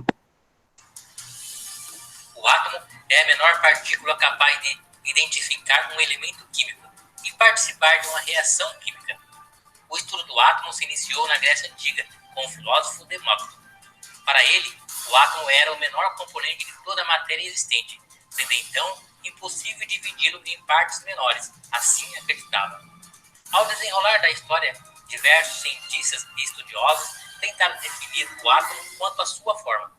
O átomo é a menor partícula capaz de identificar um elemento químico e participar de uma reação química. O estudo do átomo se iniciou na Grécia Antiga, com o filósofo Demócrito. Para ele, o átomo era o menor componente de toda a matéria existente, sendo então impossível dividi-lo em partes menores, assim acreditava. Ao desenrolar da história, diversos cientistas e estudiosos tentaram definir o átomo quanto à sua forma,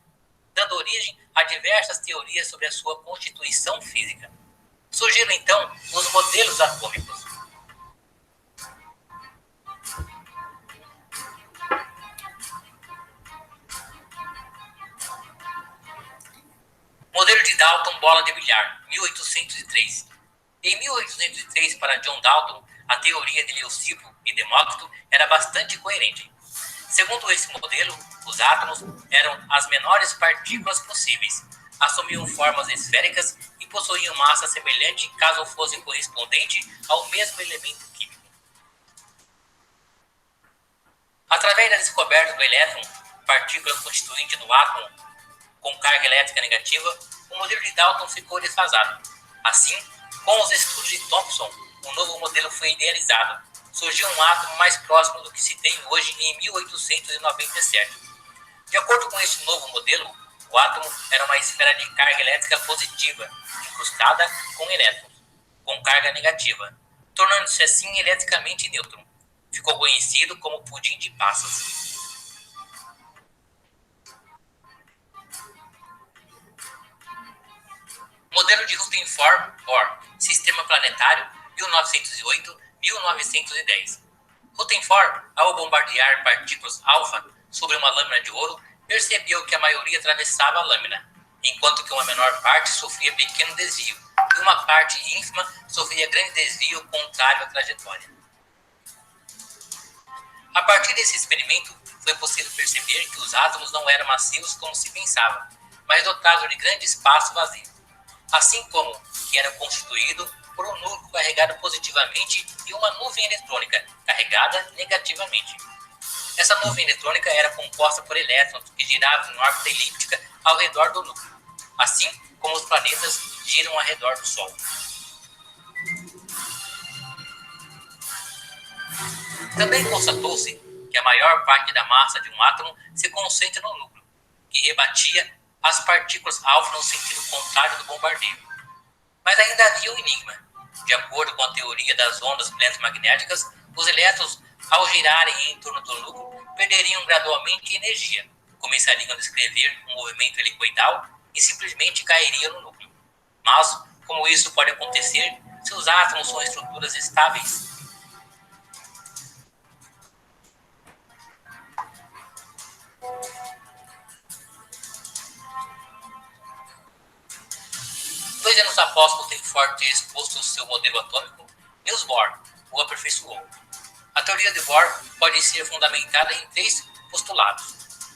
dando origem a diversas teorias sobre a sua constituição física. Surgiram então os modelos atômicos. Modelo de Dalton bola de bilhar, 1803. Em 1803, para John Dalton, a teoria de Leucipo e Demócrito era bastante coerente. Segundo esse modelo, os átomos eram as menores partículas possíveis, assumiam formas esféricas e possuíam massa semelhante caso fosse correspondente ao mesmo elemento químico. Através da descoberta do elétron, partícula constituinte do átomo com carga elétrica negativa, o modelo de Dalton ficou desfasado. Assim, com os estudos de Thomson, um novo modelo foi idealizado. Surgiu um átomo mais próximo do que se tem hoje em 1897. De acordo com este novo modelo, o átomo era uma esfera de carga elétrica positiva, incrustada com elétrons, com carga negativa, tornando-se assim eletricamente neutro. Ficou conhecido como pudim de passas. Modelo de Rutherford-Bohr, Sistema Planetário, 1908-1910. Rutherford, ao bombardear partículas alfa sobre uma lâmina de ouro, percebeu que a maioria atravessava a lâmina, enquanto que uma menor parte sofria pequeno desvio, e uma parte ínfima sofria grande desvio contrário à trajetória. A partir desse experimento, foi possível perceber que os átomos não eram massivos como se pensava, mas dotados de grande espaço vazio, assim como que era constituído por um núcleo carregado positivamente e uma nuvem eletrônica carregada negativamente. Essa nuvem eletrônica era composta por elétrons que giravam em órbita elíptica ao redor do núcleo, assim como os planetas giram ao redor do Sol. Também constatou-se que a maior parte da massa de um átomo se concentra no núcleo, que rebatia as partículas alfa no sentido contrário do bombardeio. Mas ainda havia um enigma. De acordo com a teoria das ondas eletromagnéticas, os elétrons, ao girarem em torno do núcleo, perderiam gradualmente energia, começariam a descrever um movimento helicoidal e simplesmente cairiam no núcleo. Mas, como isso pode acontecer se os átomos são estruturas estáveis? Dois anos após Rutherford ter exposto o seu modelo atômico, Niels Bohr o aperfeiçoou. A teoria de Bohr pode ser fundamentada em 3 postulados.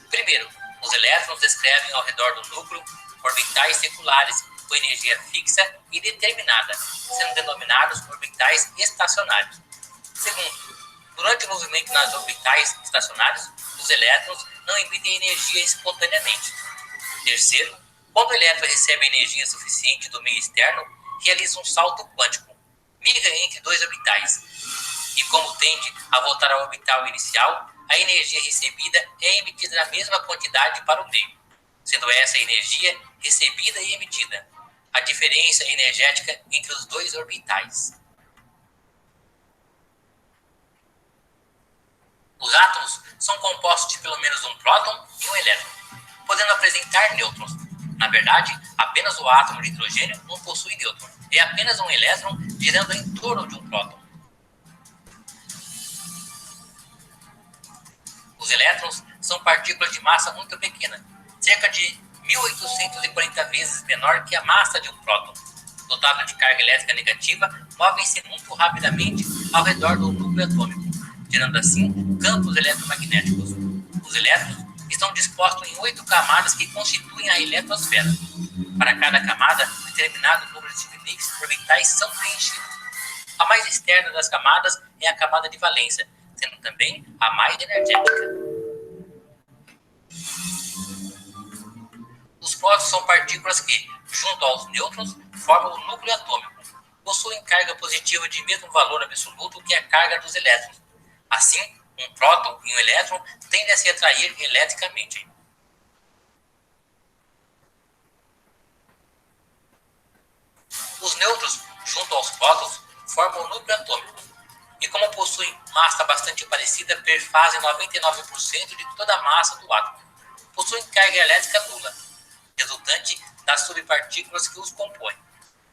Primeiro, os elétrons descrevem ao redor do núcleo orbitais seculares com energia fixa e determinada, sendo denominados orbitais estacionários. Segundo, durante o movimento nas orbitais estacionárias, os elétrons não emitem energia espontaneamente. Terceiro, quando o elétron recebe energia suficiente do meio externo, realiza um salto quântico, migra entre 2 orbitais. E como tende a voltar ao orbital inicial, a energia recebida é emitida na mesma quantidade para o meio, sendo essa energia recebida e emitida a diferença energética entre os 2 orbitais. Os átomos são compostos de pelo menos um próton e um elétron, podendo apresentar nêutrons. Na verdade, apenas o átomo de hidrogênio não possui nêutron, é apenas um elétron girando em torno de um próton. Os elétrons são partículas de massa muito pequena, cerca de 1840 vezes menor que a massa de um próton. Dotados de carga elétrica negativa, movem-se muito rapidamente ao redor do núcleo atômico, gerando assim campos eletromagnéticos. Os elétrons estão dispostos em 8 camadas que constituem a eletrosfera. Para cada camada, determinado número de orbitais são preenchidos. A mais externa das camadas é a camada de valência, sendo também a mais energética. Os prótons são partículas que, junto aos nêutrons, formam o núcleo atômico. Possuem carga positiva de mesmo valor absoluto que a carga dos elétrons. Assim, um próton e um elétron tendem a se atrair eletricamente. Os nêutrons, junto aos prótons, formam o núcleo atômico. E como possuem massa bastante parecida, perfazem 99% de toda a massa do átomo. Possuem carga elétrica nula, resultante das subpartículas que os compõem,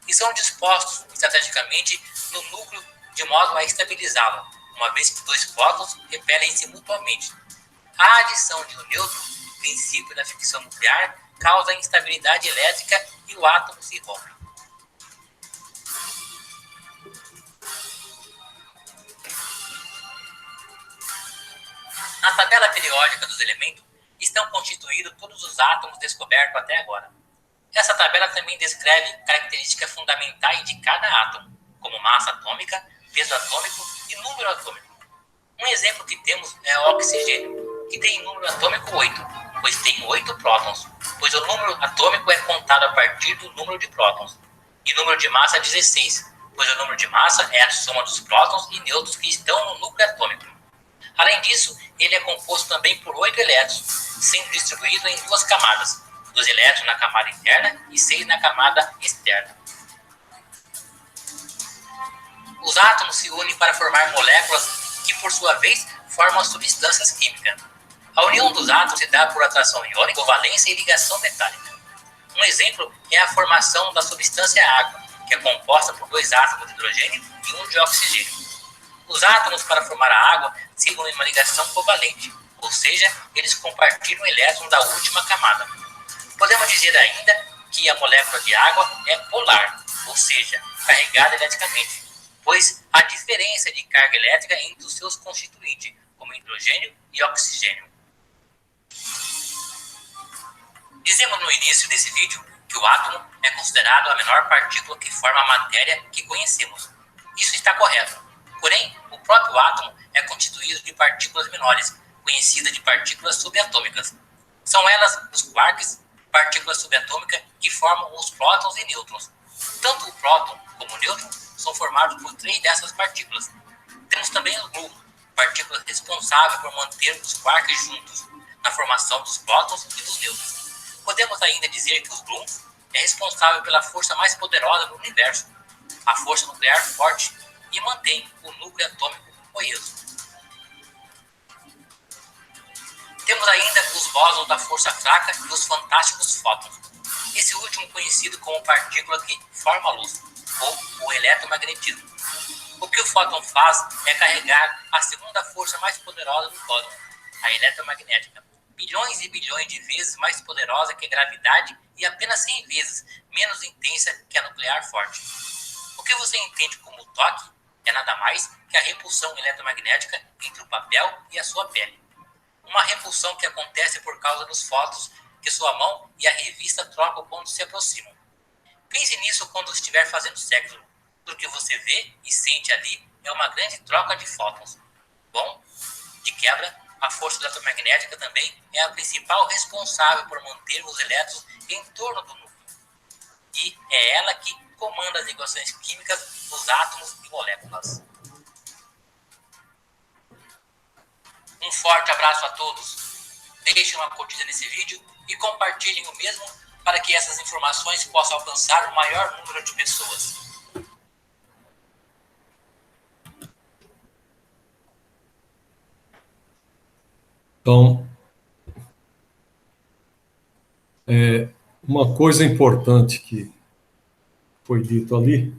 e são dispostos estrategicamente no núcleo de modo a estabilizá-lo, uma vez que 2 prótons repelem-se mutuamente. A adição de um nêutron, princípio da fricção nuclear, causa instabilidade elétrica e o átomo se rompe. Na tabela periódica dos elementos estão constituídos todos os átomos descobertos até agora. Essa tabela também descreve características fundamentais de cada átomo, como massa atômica, peso atômico e número atômico. Um exemplo que temos é o oxigênio, que tem número atômico 8, pois tem 8 prótons, pois o número atômico é contado a partir do número de prótons, e número de massa 16, pois o número de massa é a soma dos prótons e nêutrons que estão no núcleo atômico. Além disso, ele é composto também por 8 elétrons, sendo distribuído em 2 camadas, 2 elétrons na camada interna e 6 na camada externa. Os átomos se unem para formar moléculas que, por sua vez, formam substâncias químicas. A união dos átomos se dá por atração iônica, covalência e ligação metálica. Um exemplo é a formação da substância água, que é composta por 2 átomos de hidrogênio e 1 de oxigênio. Os átomos, para formar a água, se unem em uma ligação covalente, ou seja, eles compartilham elétrons da última camada. Podemos dizer ainda que a molécula de água é polar, ou seja, carregada eletricamente, pois há diferença de carga elétrica entre os seus constituintes, como hidrogênio e oxigênio. Dizemos no início desse vídeo que o átomo é considerado a menor partícula que forma a matéria que conhecemos. Isso está correto. Porém, o próprio átomo é constituído de partículas menores, conhecidas de partículas subatômicas. São elas os quarks, partículas subatômicas, que formam os prótons e nêutrons. Tanto o próton como o nêutron são formados por 3 dessas partículas. Temos também o gluon, partícula responsável por manter os quarks juntos, na formação dos prótons e dos nêutrons. Podemos ainda dizer que os gluons é responsável pela força mais poderosa do universo, a força nuclear forte, e mantém o núcleo atômico coeso. Temos ainda os bósons da força fraca e os fantásticos fótons. Esse último conhecido como partícula que forma a luz, ou o eletromagnetismo. O que o fóton faz é carregar a segunda força mais poderosa do cosmos, a eletromagnética, bilhões e bilhões de vezes mais poderosa que a gravidade e apenas 100 vezes menos intensa que a nuclear forte. O que você entende como toque é nada mais que a repulsão eletromagnética entre o papel e a sua pele. Uma repulsão que acontece por causa dos fótons que sua mão e a revista trocam quando se aproximam. Pense nisso quando estiver fazendo sexo. Tudo que você vê e sente ali é uma grande troca de fótons. Bom, de quebra, a força eletromagnética também é a principal responsável por manter os elétrons em torno do núcleo. E é ela que comanda as equações químicas dos átomos e moléculas. Um forte abraço a todos. Deixem uma curtida nesse vídeo e compartilhem o mesmo para que essas informações possam alcançar o maior número de pessoas. Então, uma coisa importante que foi dito ali,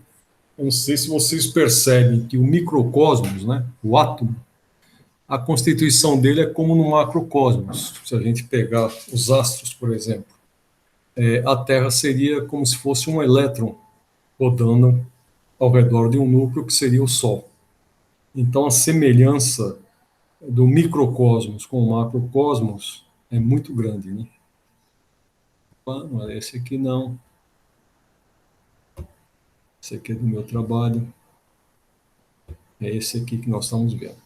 eu não sei se vocês percebem que o microcosmos, né, o átomo, a constituição dele é como no macrocosmos. Se a gente pegar os astros, por exemplo, a Terra seria como se fosse um elétron rodando ao redor de um núcleo que seria o Sol. Então, a semelhança do microcosmos com o macrocosmos é muito grande, né? Não é esse aqui não. Esse aqui é do meu trabalho. É esse aqui que nós estamos vendo.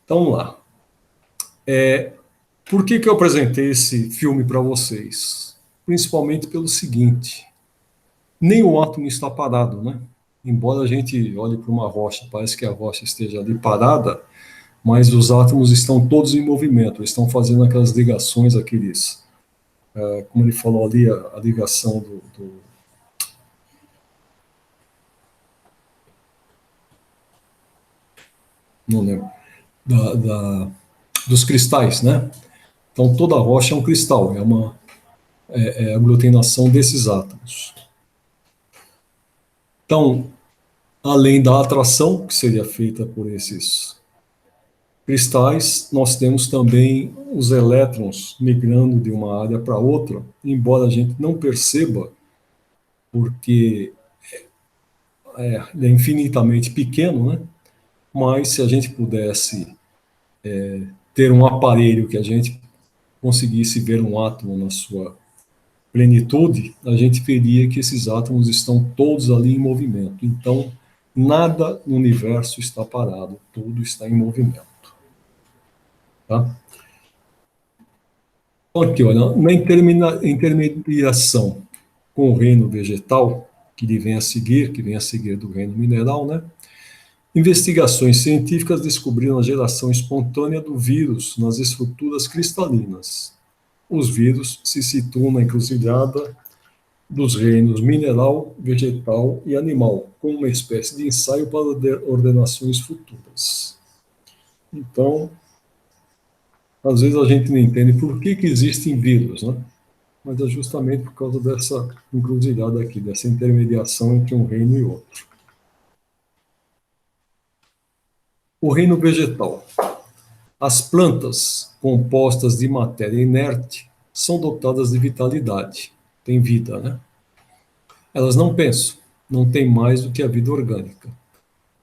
Então, vamos lá. Por que eu apresentei esse filme para vocês? Principalmente pelo seguinte: nem o átomo está parado, né? Embora a gente olhe para uma rocha, parece que a rocha esteja ali parada, mas os átomos estão todos em movimento, estão fazendo aquelas ligações, como ele falou ali, a ligação não lembro, dos cristais, né? Então, toda rocha é um cristal, é a aglutinação desses átomos. Então, além da atração, que seria feita por esses cristais, nós temos também os elétrons migrando de uma área para outra, embora a gente não perceba, porque ele é infinitamente pequeno, né? Mas se a gente pudesse ter um aparelho que a gente conseguisse ver um átomo na sua plenitude, a gente veria que esses átomos estão todos ali em movimento. Então, nada no universo está parado, tudo está em movimento. Tá? Então, aqui, olha, na intermediação com o reino vegetal, que vem a seguir do reino mineral, né? Investigações científicas descobriram a geração espontânea do vírus nas estruturas cristalinas. Os vírus se situam na encruzilhada dos reinos mineral, vegetal e animal, como uma espécie de ensaio para ordenações futuras. Então, às vezes a gente não entende por que existem vírus, né? Mas é justamente por causa dessa encruzilhada aqui, dessa intermediação entre um reino e outro. O reino vegetal. As plantas, compostas de matéria inerte, são dotadas de vitalidade, têm vida, né? Elas não pensam, não têm mais do que a vida orgânica.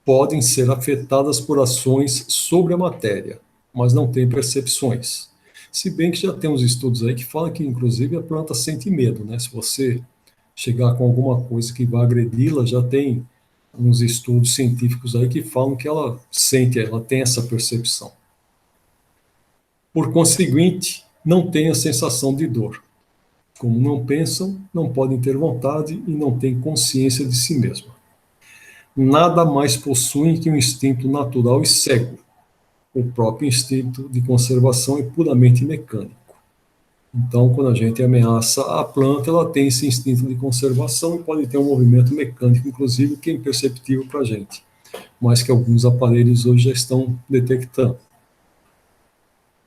Podem ser afetadas por ações sobre a matéria, mas não têm percepções. Se bem que já tem uns estudos aí que falam que, inclusive, a planta sente medo, né? Se você chegar com alguma coisa que vai agredi-la, já tem uns estudos científicos aí que falam que ela sente, ela tem essa percepção. Por conseguinte, não tem a sensação de dor. Como não pensam, não podem ter vontade e não têm consciência de si mesma. Nada mais possuem que um instinto natural e cego. O próprio instinto de conservação é puramente mecânico. Então, quando a gente ameaça a planta, ela tem esse instinto de conservação e pode ter um movimento mecânico, inclusive, que é imperceptível para a gente, mas que alguns aparelhos hoje já estão detectando.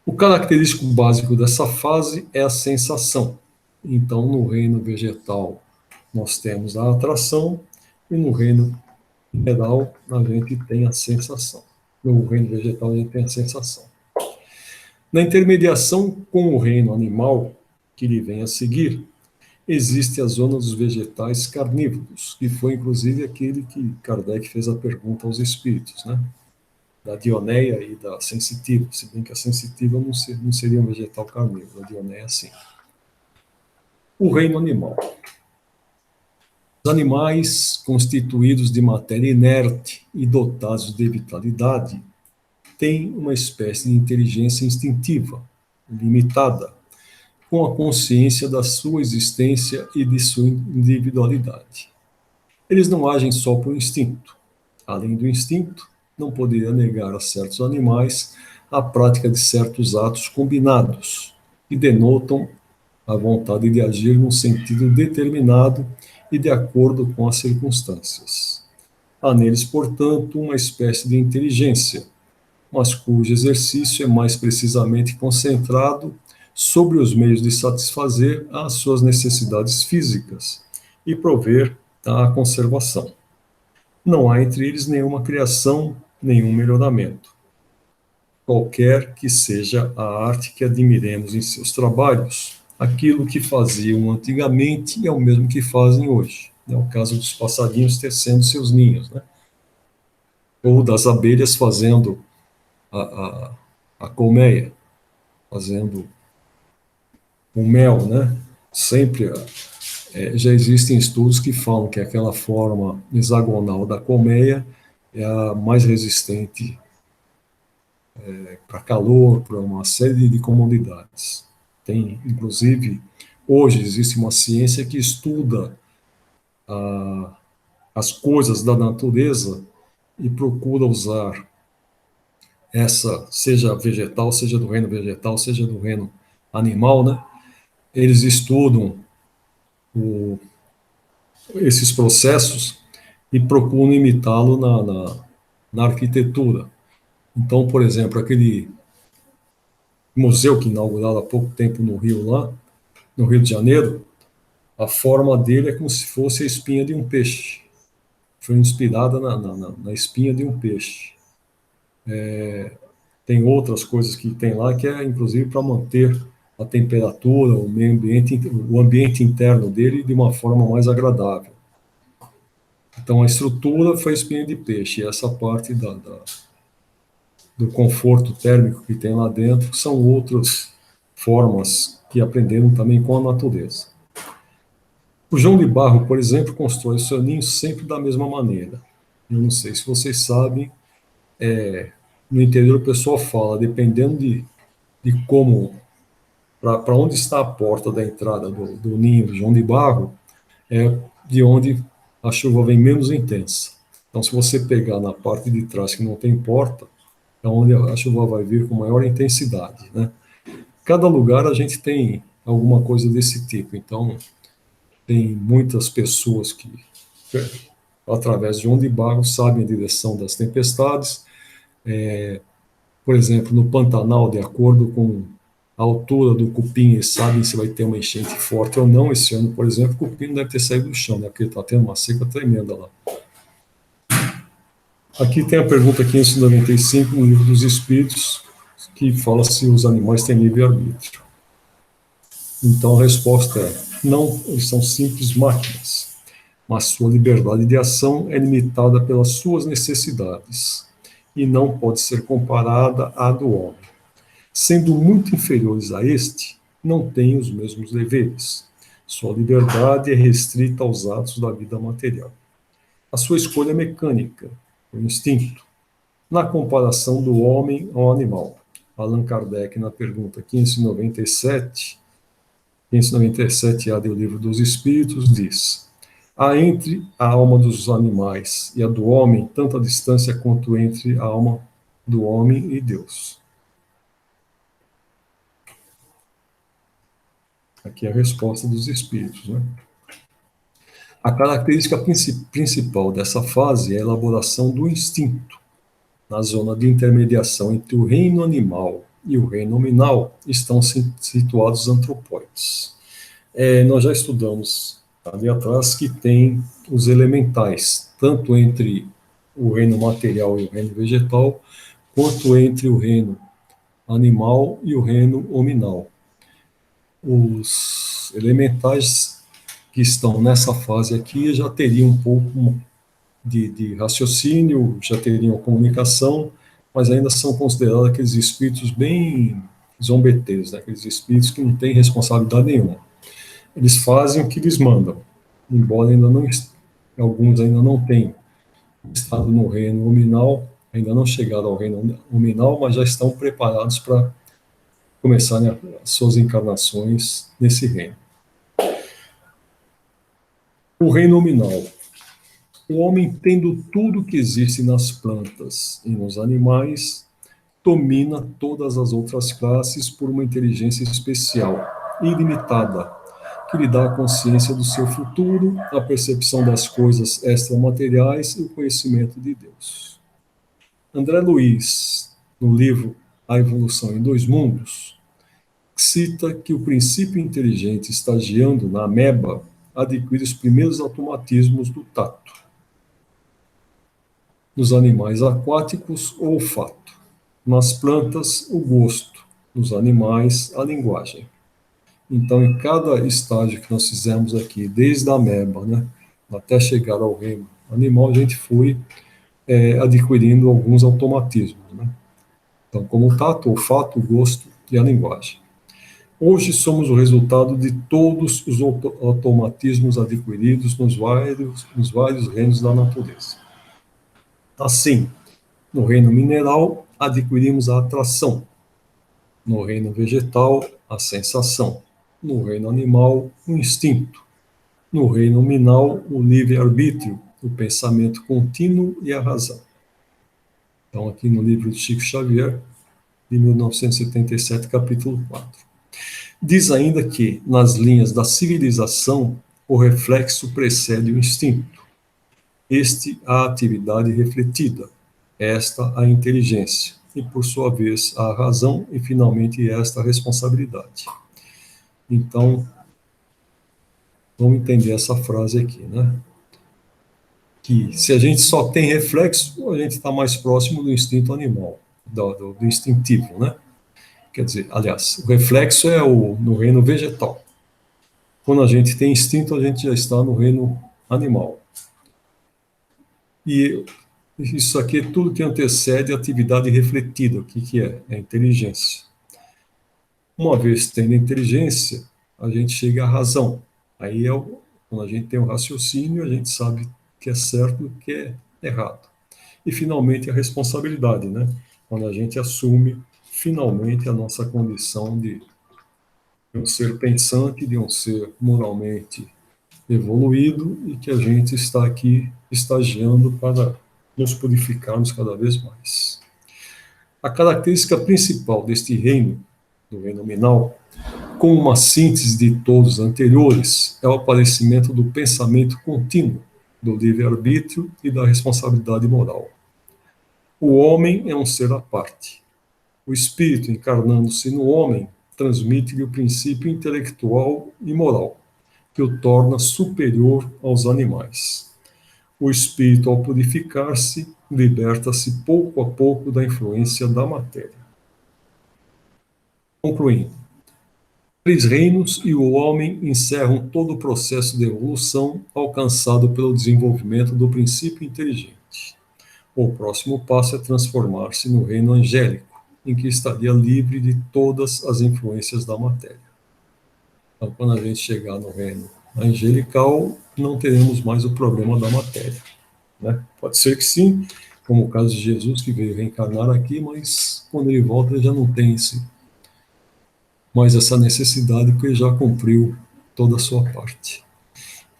O característico básico dessa fase é a sensação. Então, no reino vegetal, nós temos a atração, e no reino mineral, a gente tem a sensação. No reino vegetal, a gente tem a sensação. Na intermediação com o reino animal, que lhe vem a seguir, existe a zona dos vegetais carnívoros, que foi inclusive aquele que Kardec fez a pergunta aos espíritos, né? Da dioneia e da sensitiva, se bem que a sensitiva não seria um vegetal carnívoro, a dioneia sim. O reino animal. Os animais constituídos de matéria inerte e dotados de vitalidade têm uma espécie de inteligência instintiva, limitada, com a consciência da sua existência e de sua individualidade. Eles não agem só por instinto. Além do instinto, não poderia negar a certos animais a prática de certos atos combinados, que denotam a vontade de agir num sentido determinado e de acordo com as circunstâncias. Há neles, portanto, uma espécie de inteligência, mas cujo exercício é mais precisamente concentrado sobre os meios de satisfazer as suas necessidades físicas e prover à conservação. Não há entre eles nenhuma criação, nenhum melhoramento. Qualquer que seja a arte que admiremos em seus trabalhos, aquilo que faziam antigamente é o mesmo que fazem hoje. É o caso dos passarinhos tecendo seus ninhos, né? Ou das abelhas fazendo a colmeia, fazendo o mel, né? Sempre já existem estudos que falam que aquela forma hexagonal da colmeia é a mais resistente para calor, para uma série de comodidades. Tem, inclusive, hoje existe uma ciência que estuda as coisas da natureza e procura usar essa, seja vegetal, seja do reino vegetal, seja do reino animal, né? Eles estudam esses processos e procuram imitá-lo na arquitetura. Então, por exemplo, aquele museu que inauguraram há pouco tempo no Rio, lá, no Rio de Janeiro, a forma dele é como se fosse a espinha de um peixe. Foi inspirada na espinha de um peixe. Tem outras coisas que tem lá que é, inclusive, para manter a temperatura, o meio ambiente, o ambiente interno dele de uma forma mais agradável. Então, a estrutura foi espinha de peixe, e essa parte do conforto térmico que tem lá dentro são outras formas que aprenderam também com a natureza. O João de Barro, por exemplo, constrói o seu ninho sempre da mesma maneira. Eu não sei se vocês sabem, no interior o pessoal fala, dependendo de como, para onde está a porta da entrada do ninho do João de Barro, é de onde a chuva vem menos intensa. Então, se você pegar na parte de trás que não tem porta, é onde a chuva vai vir com maior intensidade, né? Cada lugar a gente tem alguma coisa desse tipo. Então, tem muitas pessoas que, através de João de Barro, sabem a direção das tempestades. Por exemplo, no Pantanal, de acordo com a altura do cupim, eles sabem se vai ter uma enchente forte ou não. Esse ano, por exemplo, o cupim não deve ter saído do chão, né? Porque está tendo uma seca tremenda lá. Aqui tem a pergunta 595 no Livro dos Espíritos, que fala se os animais têm livre-arbítrio. Então a resposta é: não, eles são simples máquinas, mas sua liberdade de ação é limitada pelas suas necessidades e não pode ser comparada à do homem. Sendo muito inferiores a este, não têm os mesmos deveres. Sua liberdade é restrita aos atos da vida material. A sua escolha é mecânica, o instinto, na comparação do homem ao animal. Allan Kardec, na pergunta 597, 597A do Livro dos Espíritos diz: há entre a alma dos animais e a do homem tanta distância quanto entre a alma do homem e Deus. Aqui é a resposta dos espíritos, né? A característica principal dessa fase é a elaboração do instinto. Na zona de intermediação entre o reino animal e o reino nominal estão situados os antropóides. Nós já estudamos ali atrás que tem os elementais, tanto entre o reino material e o reino vegetal, quanto entre o reino animal e o reino hominal. Os elementais que estão nessa fase aqui já teriam um pouco de raciocínio, já teriam comunicação, mas ainda são considerados aqueles espíritos bem zombeteiros, né? Aqueles espíritos que não têm responsabilidade nenhuma. Eles fazem o que lhes mandam, embora ainda não, alguns ainda não tenham estado no reino nominal, ainda não chegaram ao reino nominal, mas já estão preparados para começarem as suas encarnações nesse reino. O reino nominal. O homem, tendo tudo que existe nas plantas e nos animais, domina todas as outras classes por uma inteligência especial, ilimitada, que lhe dá a consciência do seu futuro, a percepção das coisas extramateriais e o conhecimento de Deus. André Luiz, no livro A Evolução em Dois Mundos, cita que o princípio inteligente estagiando na ameba adquire os primeiros automatismos do tato. Nos animais aquáticos, o olfato. Nas plantas, o gosto. Nos animais, a linguagem. Então, em cada estágio que nós fizemos aqui, desde a ameba, né, até chegar ao reino animal, a gente foi adquirindo alguns automatismos, né? Então, como o tato, o olfato, o gosto e a linguagem. Hoje somos o resultado de todos os automatismos adquiridos nos vários reinos da natureza. Assim, no reino mineral, adquirimos a atração. No reino vegetal, a sensação. No reino animal, o instinto. No reino nominal, o livre-arbítrio, o pensamento contínuo e a razão. Então, aqui no livro de Chico Xavier, de 1977, capítulo 4. Diz ainda que, nas linhas da civilização, o reflexo precede o instinto. Este, a atividade refletida, esta, a inteligência, e, por sua vez, a razão, e, finalmente, esta, a responsabilidade. Então, vamos entender essa frase aqui, né? Que, se a gente só tem reflexo, a gente está mais próximo do instinto animal, do instintivo, né? Quer dizer, aliás, o reflexo é no reino vegetal. Quando a gente tem instinto, a gente já está no reino animal. E isso aqui é tudo que antecede a atividade refletida. O que é? É a inteligência. Uma vez tendo a inteligência, a gente chega à razão. Aí quando a gente tem o raciocínio, a gente sabe que é certo e que é errado. E, finalmente, a responsabilidade, né? Quando a gente assume, finalmente, a nossa condição de um ser pensante, de um ser moralmente evoluído, e que a gente está aqui estagiando para nos purificarmos cada vez mais. A característica principal deste reino, do reino nominal, com uma síntese de todos os anteriores, é o aparecimento do pensamento contínuo, do livre-arbítrio e da responsabilidade moral. O homem é um ser à parte. O espírito, encarnando-se no homem, transmite-lhe o princípio intelectual e moral, que o torna superior aos animais. O espírito, ao purificar-se, liberta-se pouco a pouco da influência da matéria. Concluindo, 3 reinos e o homem encerram todo o processo de evolução alcançado pelo desenvolvimento do princípio inteligente. O próximo passo é transformar-se no reino angélico, em que estaria livre de todas as influências da matéria. Então, quando a gente chegar no reino angelical, não teremos mais o problema da matéria, né? Pode ser que sim, como o caso de Jesus, que veio reencarnar aqui, mas quando ele volta, ele já não tem mais essa necessidade, porque ele já cumpriu toda a sua parte.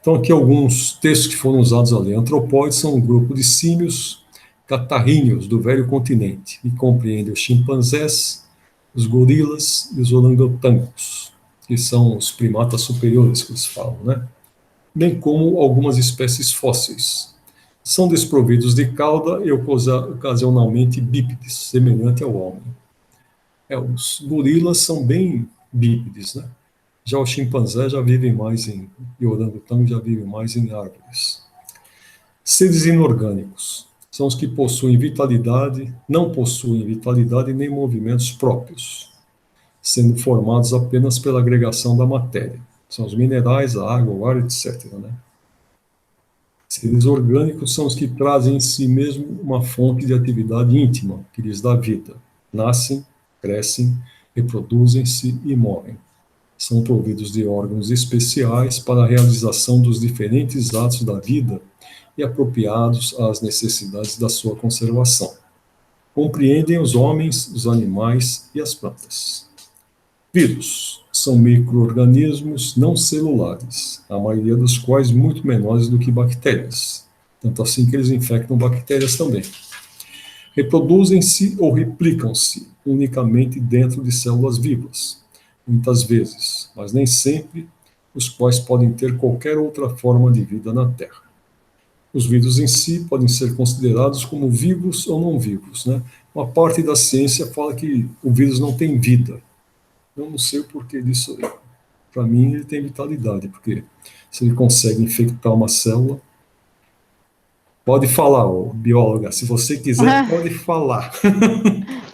Então, aqui alguns textos que foram usados ali. Antropóides são um grupo de símios catarríneos do velho continente, e compreendem os chimpanzés, os gorilas e os orangotangos, que são os primatas superiores que eles falam, né? Bem como algumas espécies fósseis. São desprovidos de cauda e ocasionalmente bípedes, semelhante ao homem. Os gorilas são bem bípedes, né? Já os chimpanzés já vivem mais e orangotango já vivem mais em árvores. Seres inorgânicos são os que não possuem vitalidade nem movimentos próprios, sendo formados apenas pela agregação da matéria. São os minerais, a água, o ar, etc., né? Seres orgânicos são os que trazem em si mesmo uma fonte de atividade íntima, que lhes dá vida. Nascem, crescem, reproduzem-se e morrem. São providos de órgãos especiais para a realização dos diferentes atos da vida e apropriados às necessidades da sua conservação. Compreendem os homens, os animais e as plantas. Vírus são micro-organismos não celulares, a maioria dos quais muito menores do que bactérias, tanto assim que eles infectam bactérias também. Reproduzem-se ou replicam-se unicamente dentro de células vivas, muitas vezes, mas nem sempre, os quais podem ter qualquer outra forma de vida na Terra. Os vírus em si podem ser considerados como vivos ou não vivos, né? Uma parte da ciência fala que o vírus não tem vida. Eu não sei o porquê disso. Para mim, ele tem vitalidade, porque se ele consegue infectar uma célula... Pode falar, bióloga, se você quiser, pode falar.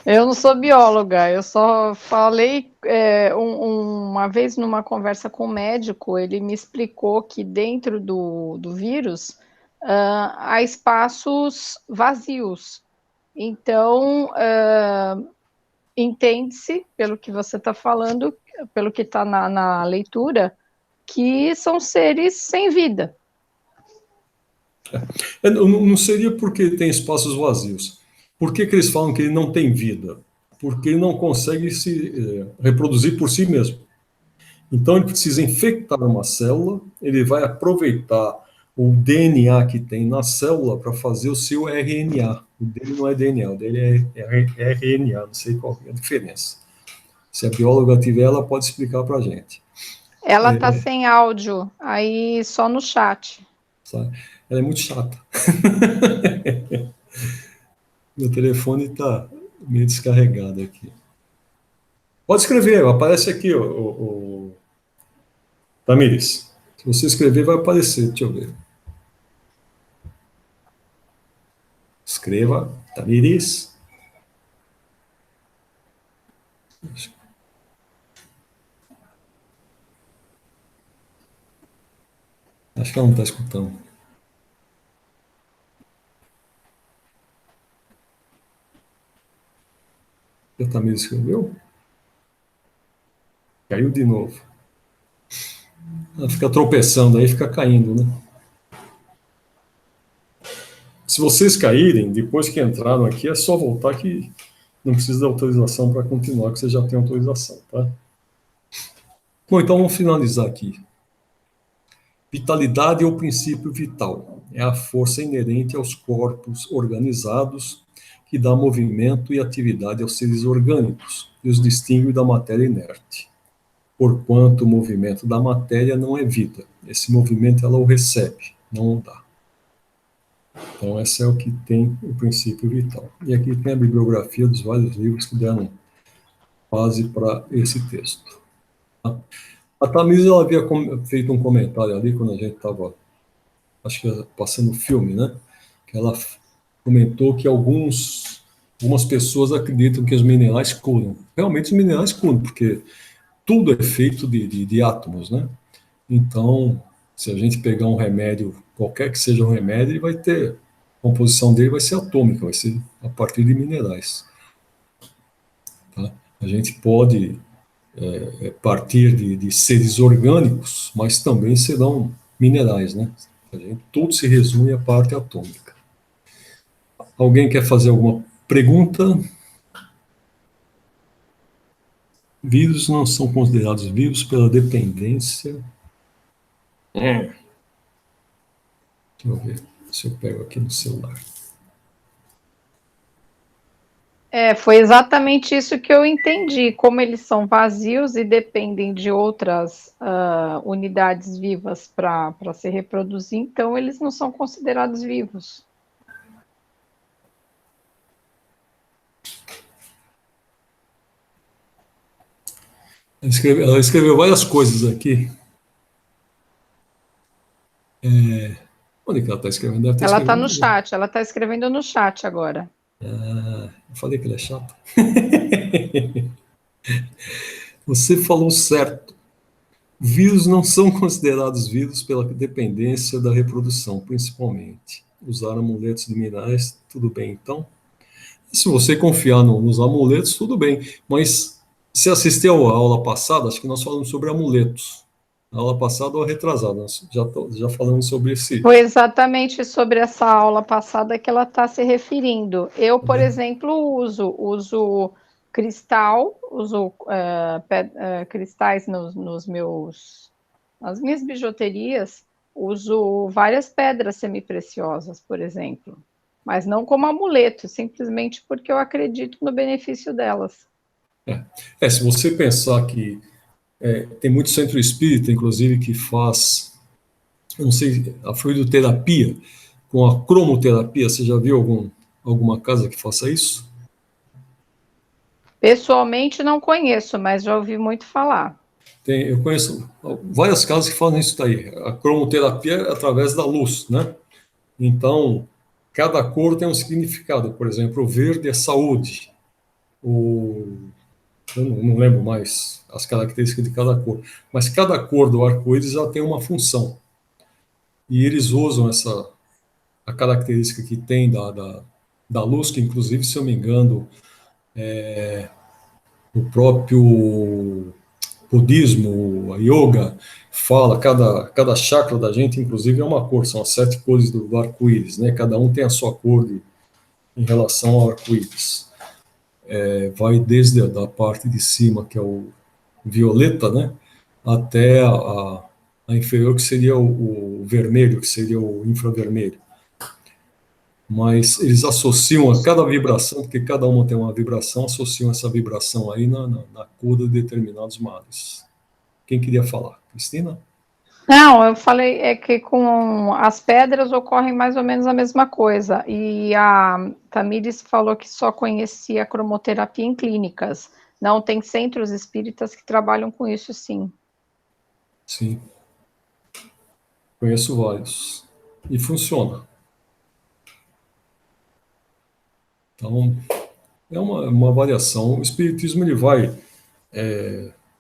Eu não sou bióloga, eu só falei uma vez numa conversa com um médico, ele me explicou que dentro do vírus há espaços vazios. Então, entende-se, pelo que você está falando, pelo que está na leitura, que são seres sem vida. Não seria porque tem espaços vazios. Por que eles falam que ele não tem vida? Porque ele não consegue se reproduzir por si mesmo. Então ele precisa infectar uma célula, ele vai aproveitar o DNA que tem na célula para fazer o seu RNA. O dele não é DNA, o dele é RNA, não sei qual é a diferença. Se a bióloga tiver, ela pode explicar para a gente. Ela está sem áudio, aí só no chat. Sabe? Ela é muito chata. Meu telefone está meio descarregado aqui. Pode escrever, aparece aqui, Tamires. Se você escrever, vai aparecer, deixa eu ver. Escreva, Tamires. Acho que ela não está escutando. A Tamires escreveu? Caiu de novo. Ela fica tropeçando aí, fica caindo, né? Se vocês caírem, depois que entraram aqui, é só voltar que não precisa de autorização para continuar, que você já tem autorização, tá? Bom, então vamos finalizar aqui. Vitalidade é o princípio vital. É a força inerente aos corpos organizados que dá movimento e atividade aos seres orgânicos e os distingue da matéria inerte. Porquanto o movimento da matéria não é vida. Esse movimento ela o recebe, não o dá. Então, esse é o que tem o princípio vital. E aqui tem a bibliografia dos vários livros que deram base para esse texto. A Tamires, ela havia feito um comentário ali, quando a gente estava, acho que passando o filme, né? Que ela comentou que algumas pessoas acreditam que os minerais curam. Realmente, os minerais curam, porque tudo é feito de átomos, né? Então, se a gente pegar um remédio, qualquer que seja um remédio, ele vai ter, a composição dele vai ser atômica, vai ser a partir de minerais. Tá? A gente pode partir de seres orgânicos, mas também serão minerais, né? Tudo se resume à parte atômica. Alguém quer fazer alguma pergunta? Vírus não são considerados vivos pela dependência. Deixa eu ver se eu pego aqui no celular. Foi exatamente isso que eu entendi. Como eles são vazios e dependem de outras unidades vivas para se reproduzir, então eles não são considerados vivos. Ela escreveu várias coisas aqui. Onde que ela está escrevendo? Ela está no chat, ela está escrevendo no chat agora. Eu falei que ela é chata. Você falou certo. Vírus não são considerados vírus pela dependência da reprodução, principalmente. Usar amuletos de minerais, tudo bem, então? Se você confiar nos amuletos, tudo bem. Mas se assistiu à aula passada, acho que nós falamos sobre amuletos. Na aula passada ou retrasada, nós já falamos sobre esse. Foi exatamente sobre essa aula passada que ela está se referindo. Eu, por exemplo, uso cristal, uso cristais nas minhas bijuterias, uso várias pedras semipreciosas, por exemplo, mas não como amuleto, simplesmente porque eu acredito no benefício delas. Se você pensar que tem muito centro espírita, inclusive, que faz, eu não sei, a fluidoterapia com a cromoterapia, você já viu alguma casa que faça isso? Pessoalmente não conheço, mas já ouvi muito falar. Eu conheço várias casas que fazem isso daí. A cromoterapia é através da luz, né? Então, cada cor tem um significado. Por exemplo, o verde é saúde. Eu não lembro mais as características de cada cor. Mas cada cor do arco-íris já tem uma função. E eles usam a característica que tem da luz, que inclusive, se eu me engano, o próprio budismo, a yoga, fala, cada chakra da gente, inclusive, é uma cor, são as 7 cores do arco-íris, né? Cada um tem a sua cor em relação ao arco-íris. Vai desde a parte de cima, que é o violeta, né? Até a inferior, que seria o vermelho, que seria o infravermelho. Mas eles associam a cada vibração, porque cada uma tem uma vibração, associam essa vibração aí na cura de determinados males. Quem queria falar? Cristina? Não, eu falei que com as pedras ocorre mais ou menos a mesma coisa. E a Tamires falou que só conhecia a cromoterapia em clínicas. Não, tem centros espíritas que trabalham com isso, sim. Sim. Conheço vários. E funciona. Então, é uma variação. O espiritismo ele vai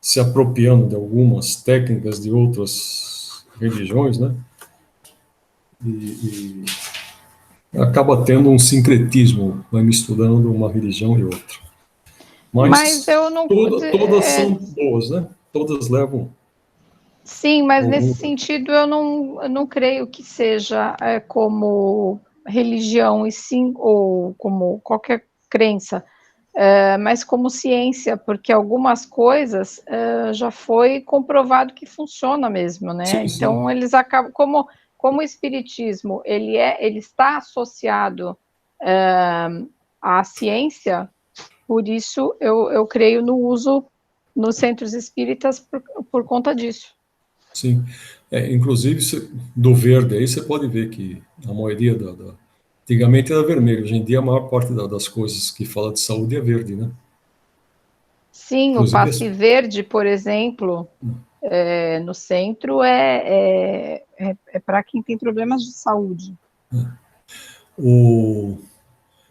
se apropriando de algumas técnicas de outras religiões, né? E acaba tendo um sincretismo, vai misturando uma religião e outra. Mas eu não... todas são boas, né? Todas levam... Sim, mas nesse sentido eu não creio que seja como religião, e sim, ou como qualquer crença, mas como ciência, porque algumas coisas já foi comprovado que funciona mesmo, né? Sim, então, sim. Eles acabam, como o espiritismo, ele está associado à ciência, por isso eu creio no uso nos centros espíritas por conta disso. Sim, inclusive do verde aí você pode ver que a maioria antigamente era vermelho, hoje em dia a maior parte das coisas que fala de saúde é verde, né? Sim, inclusive, o passe verde, por exemplo, no centro é para quem tem problemas de saúde.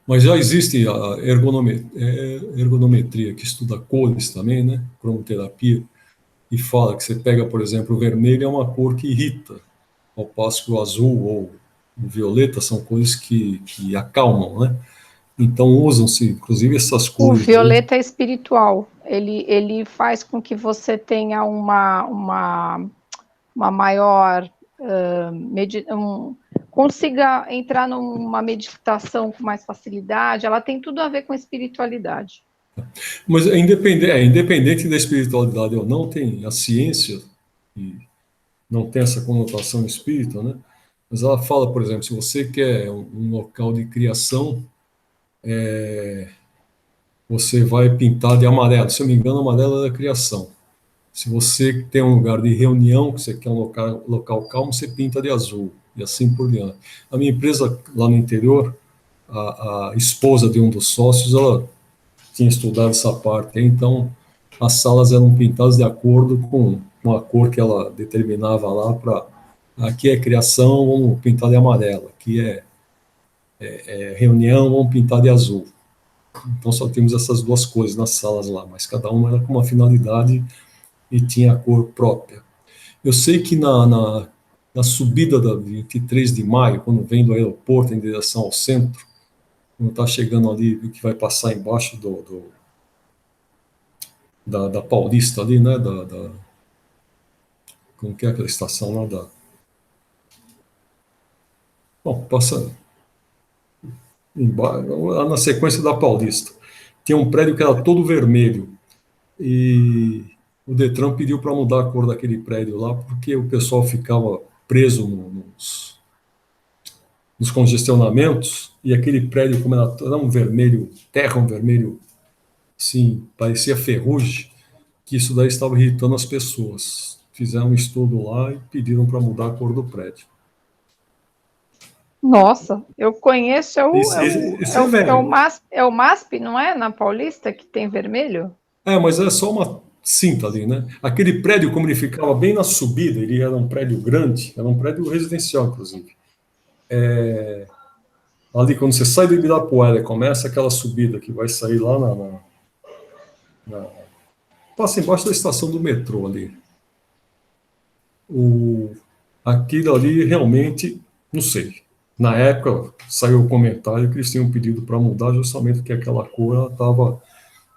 Mas já existe a ergonometria, que estuda cores também, né? Cromoterapia, e fala que você pega, por exemplo, o vermelho é uma cor que irrita, ao passo que o azul ou o violeta são cores que acalmam, né? Então usam-se, inclusive, essas cores. O violeta é espiritual, ele faz com que você tenha uma maior... consiga entrar numa meditação com mais facilidade, ela tem tudo a ver com espiritualidade. Mas independente da espiritualidade ou não, tem a ciência, e não tem essa conotação espírita, né? Mas ela fala, por exemplo, se você quer um local de criação, você vai pintar de amarelo. Se eu não me engano, amarelo é da criação. Se você tem um lugar de reunião, que você quer um local calmo, você pinta de azul, e assim por diante. A minha empresa lá no interior, a esposa de um dos sócios, ela tinha estudado essa parte, então as salas eram pintadas de acordo com a cor que ela determinava lá para aqui é criação, vamos pintar de amarelo, aqui é reunião, vamos pintar de azul. Então só temos essas duas cores nas salas lá, mas cada uma era com uma finalidade e tinha a cor própria. Eu sei que na subida da 23 de maio, quando vem do aeroporto em direção ao centro, quando está chegando ali, que vai passar embaixo da Paulista ali, né, como que é aquela estação lá bom, passa lá na sequência da Paulista. Tinha um prédio que era todo vermelho, e o Detran pediu para mudar a cor daquele prédio lá, porque o pessoal ficava preso nos congestionamentos, e aquele prédio, como era um vermelho, terra, um vermelho, assim, parecia ferrugem, que isso daí estava irritando as pessoas. Fizeram um estudo lá e pediram para mudar a cor do prédio. Nossa, eu conheço, Isso é velho. é o MASP, não é? Na Paulista, que tem vermelho? Mas é só uma cinta ali, né? Aquele prédio, como ele ficava bem na subida, ele era um prédio grande, era um prédio residencial, inclusive. Ali, quando você sai do Ibirapuera, começa aquela subida que vai sair lá passa embaixo da estação do metrô ali. Aquilo ali realmente, não sei. Na época, saiu o comentário que eles tinham pedido para mudar justamente porque aquela cor estava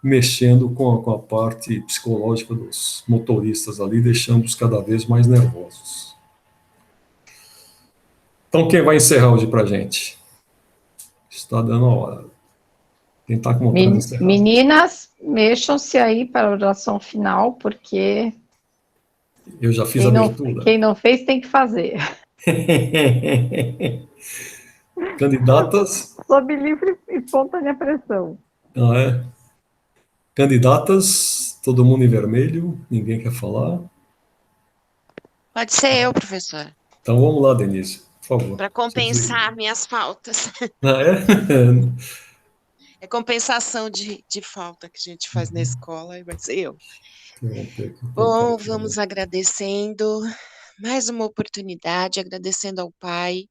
mexendo com a parte psicológica dos motoristas ali, deixando-os cada vez mais nervosos. Então, quem vai encerrar hoje para a gente? Está dando a hora. Quem está com vontade de encerrar? Meninas, mexam-se aí para a oração final, porque Eu já fiz a abertura. Quem não fez tem que fazer. Candidatas? Sob livre e espontânea pressão. Candidatas, todo mundo em vermelho, ninguém quer falar. Pode ser eu, professor. Então vamos lá, Denise, por favor. Para compensar minhas faltas. É? É compensação de falta que a gente faz na escola, e vai ser eu. Bom, vamos agradecendo mais uma oportunidade, agradecendo ao Pai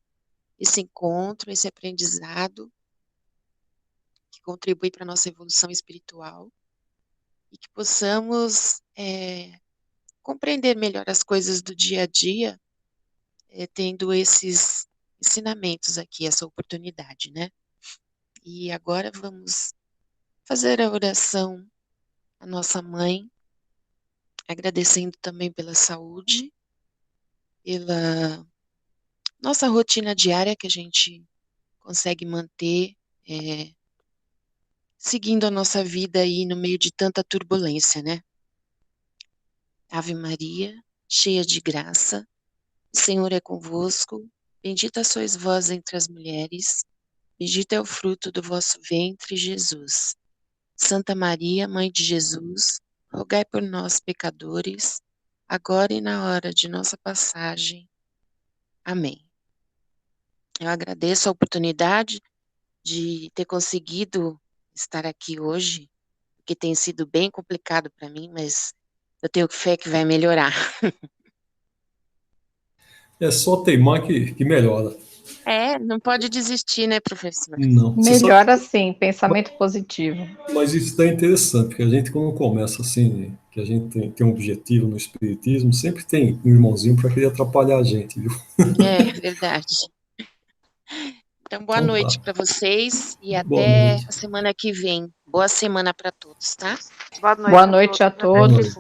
esse encontro, esse aprendizado que contribui para a nossa evolução espiritual e que possamos compreender melhor as coisas do dia a dia, tendo esses ensinamentos aqui, essa oportunidade, né? E agora vamos fazer a oração à nossa mãe, agradecendo também pela saúde, pela nossa rotina diária que a gente consegue manter, seguindo a nossa vida aí no meio de tanta turbulência, né? Ave Maria, cheia de graça, o Senhor é convosco, bendita sois vós entre as mulheres, bendito é o fruto do vosso ventre, Jesus. Santa Maria, Mãe de Jesus, rogai por nós, pecadores, agora e na hora de nossa passagem. Amém. Eu agradeço a oportunidade de ter conseguido estar aqui hoje, porque tem sido bem complicado para mim, mas eu tenho fé que vai melhorar. É só teimar que melhora. Não pode desistir, né, professor? Não. Melhora sim, pensamento positivo. Mas isso é interessante, porque a gente, quando começa assim, que a gente tem um objetivo no espiritismo, sempre tem um irmãozinho para querer atrapalhar a gente, viu? É verdade. Então, boa noite para vocês e até a semana que vem. Boa semana para todos, tá? Boa noite a todos.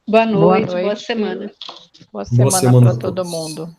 Boa noite, boa semana. Boa semana para todo mundo.